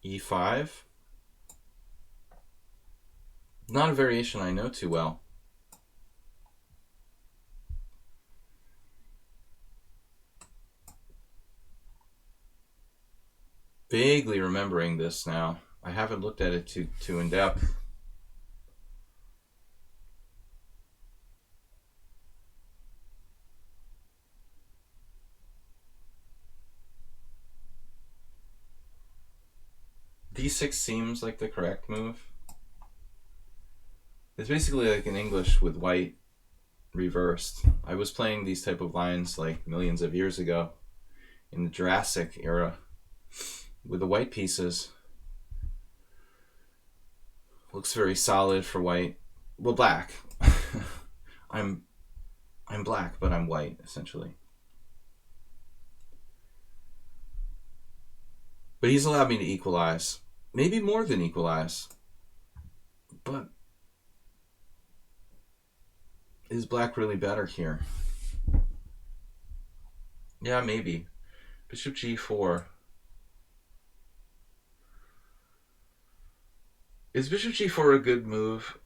E5. Not a variation I know too well. Vaguely remembering this now. I haven't looked at it too in depth. D6 seems like the correct move. It's basically like in English with white reversed. I was playing these type of lines like millions of years ago in the Jurassic era with the white pieces. Looks very solid for white. Well, black. I'm black, but I'm white essentially. But he's allowed me to equalize. Maybe more than equalize. But is black really better here? Yeah, maybe. Bishop G4. Is Bishop G4 a good move?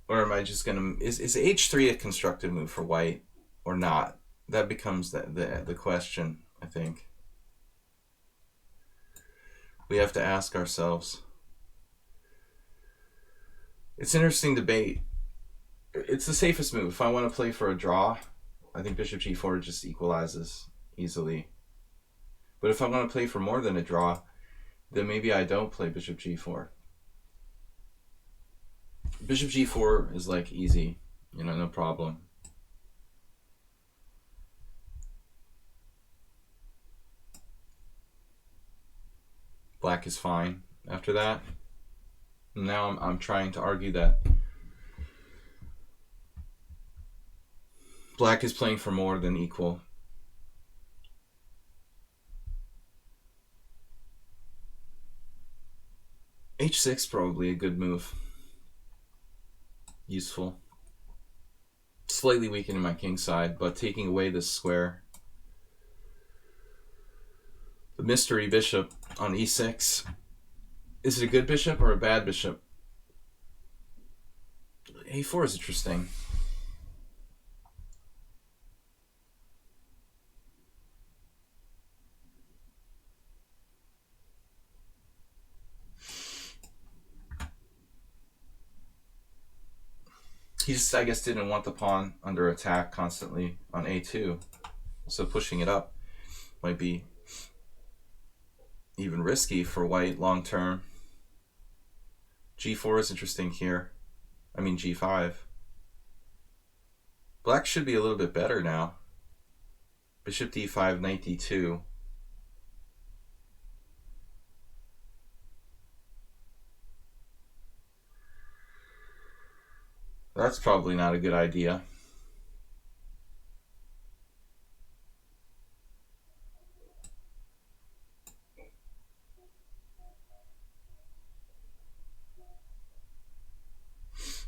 Or am I just gonna... Is H3 a constructed move for white? Or not? That becomes the question, I think. We have to ask ourselves. It's an interesting debate. It's the safest move. If I want to play for a draw, I think Bishop G4 just equalizes easily. But if I want to play for more than a draw, then maybe I don't play Bishop G4. Bishop G4 is like easy, you know, no problem. Black is fine after that. Now I'm trying to argue that black is playing for more than equal. H6 probably a good move. Useful. Slightly weakening my king side, but taking away this square. The mystery bishop on e6. Is it a good bishop or a bad bishop? A4 is interesting. He just, I guess, didn't want the pawn under attack constantly on A2. So pushing it up might be even risky for white long term. G4 is interesting here. I mean G5. Black should be a little bit better now. Bishop D5, Knight D2. That's probably not a good idea.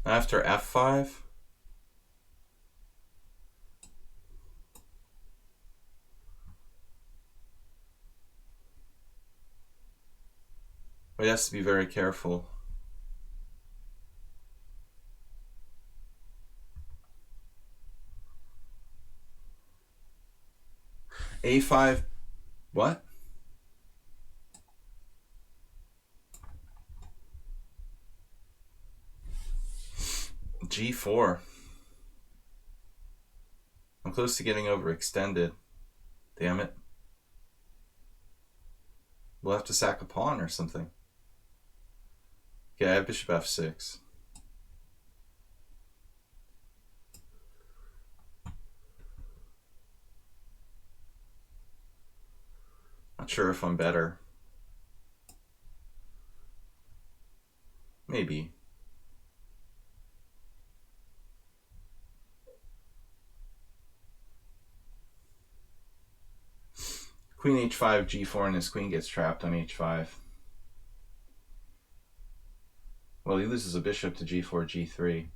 After F5. He has to be very careful. A5, what? G4. I'm close to getting overextended. Damn it. We'll have to sack a pawn or something. Okay, I have bishop F6. Not sure if I'm better. Maybe. Queen H5, G4, and his queen gets trapped on H5. Well, he loses a bishop to G4, G3.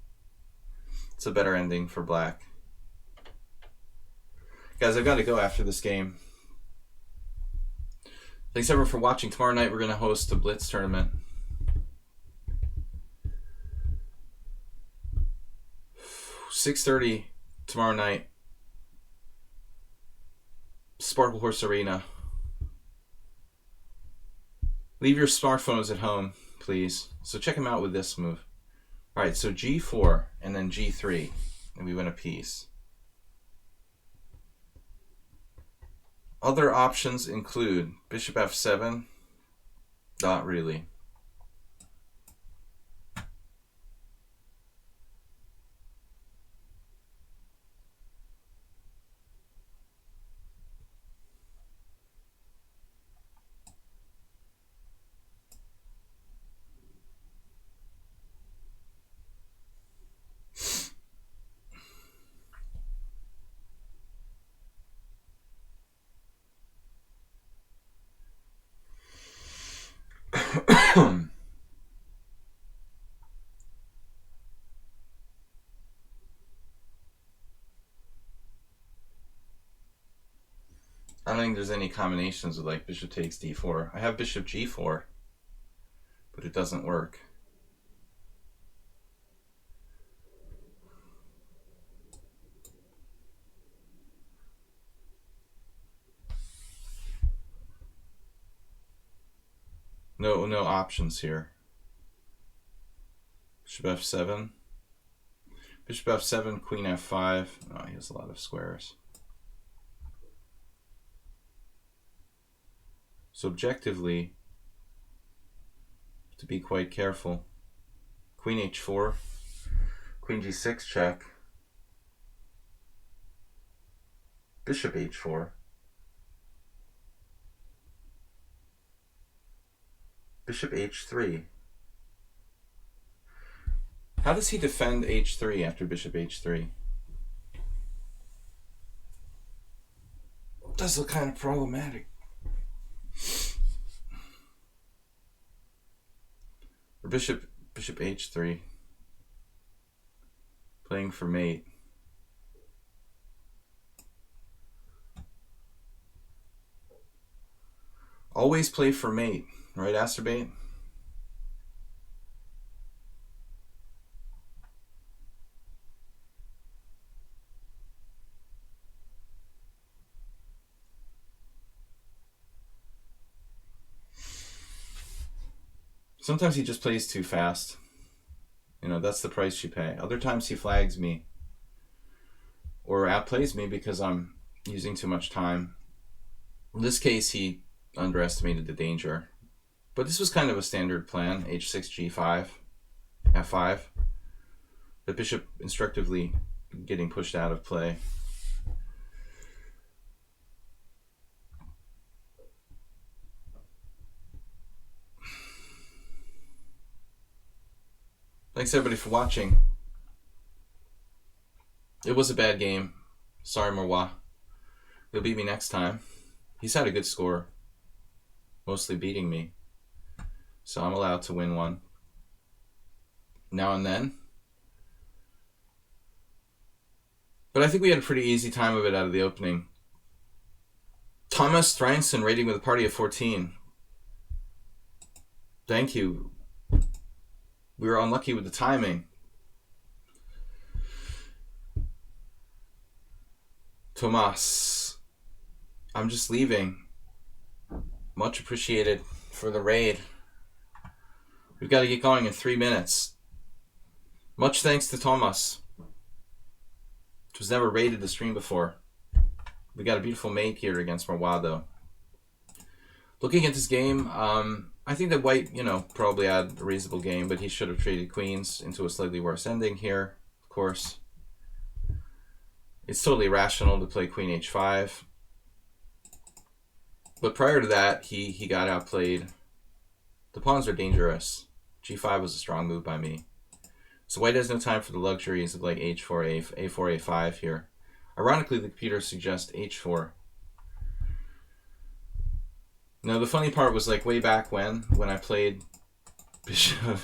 It's a better ending for black. Guys, I've got to go after this game. Thanks everyone for watching. Tomorrow night we're going to host a Blitz tournament. 6:30 tomorrow night. Sparkle Horse Arena. Leave your smartphones at home, please. So check them out with this move. Alright, so G4 and then G3. And we win a piece. Other options include bishop F7. Not really. I don't think there's any combinations with like bishop takes d4. I have bishop g4, but it doesn't work. No options here. Bishop f7. Bishop f7, queen f5. Oh, he has a lot of squares. So objectively, to be quite careful. Queen h4, queen g6 check, bishop h4, bishop h3. How does he defend h3 after bishop h3? It does look kind of problematic. Or bishop h3, playing for mate. Always play for mate, right, Asterbate? Sometimes he just plays too fast. You know, that's the price you pay. Other times he flags me or outplays me because I'm using too much time. In this case, he underestimated the danger. But this was kind of a standard plan, h6, g5, f5. The bishop instructively getting pushed out of play. Thanks everybody for watching. It was a bad game. Sorry, Marwa. He'll beat me next time. He's had a good score. Mostly beating me. So I'm allowed to win one. Now and then. But I think we had a pretty easy time of it out of the opening. Thomas Thranson rating with a party of 14. Thank you. We were unlucky with the timing. Tomas, I'm just leaving. Much appreciated for the raid. We've got to get going in 3 minutes. Much thanks to Thomas, who's never raided the stream before. We got a beautiful mate here against Marwado. Looking at this game, I think that White, probably had a reasonable game, but he should have traded queens into a slightly worse ending here, of course. It's totally rational to play queen h5. But prior to that, he got outplayed. The pawns are dangerous. g5 was a strong move by me. So White has no time for the luxuries of like h4, a4, a5 here. Ironically, the computer suggests h4. Now, the funny part was like way back when I played Bishop.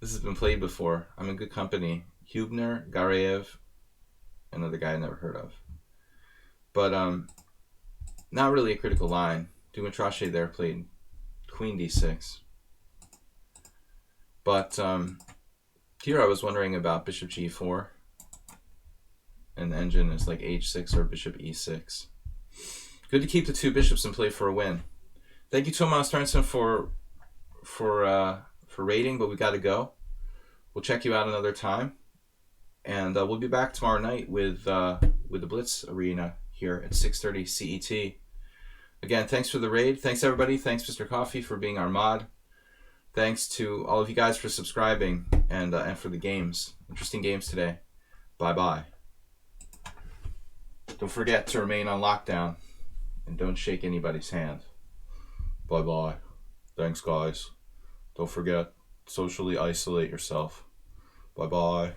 This has been played before. I'm in good company. Hubner, Gareev, another guy I never heard of. But not really a critical line. Dumitrache there played queen d6. But here I was wondering about bishop g4. And the engine is like h6 or bishop e6. Good to keep the two bishops in play for a win. Thank you, Tomas Thranson, for rating, but we got to go. We'll check you out another time, and we'll be back tomorrow night with the Blitz arena here at 6:30 CET. Again, thanks for the raid. Thanks everybody. Thanks Mr. Coffee for being our mod. Thanks to all of you guys for subscribing and for the games. Interesting games today. Bye bye. Don't forget to remain on lockdown and don't shake anybody's hand. Bye bye. Thanks guys. Don't forget, socially isolate yourself. Bye bye.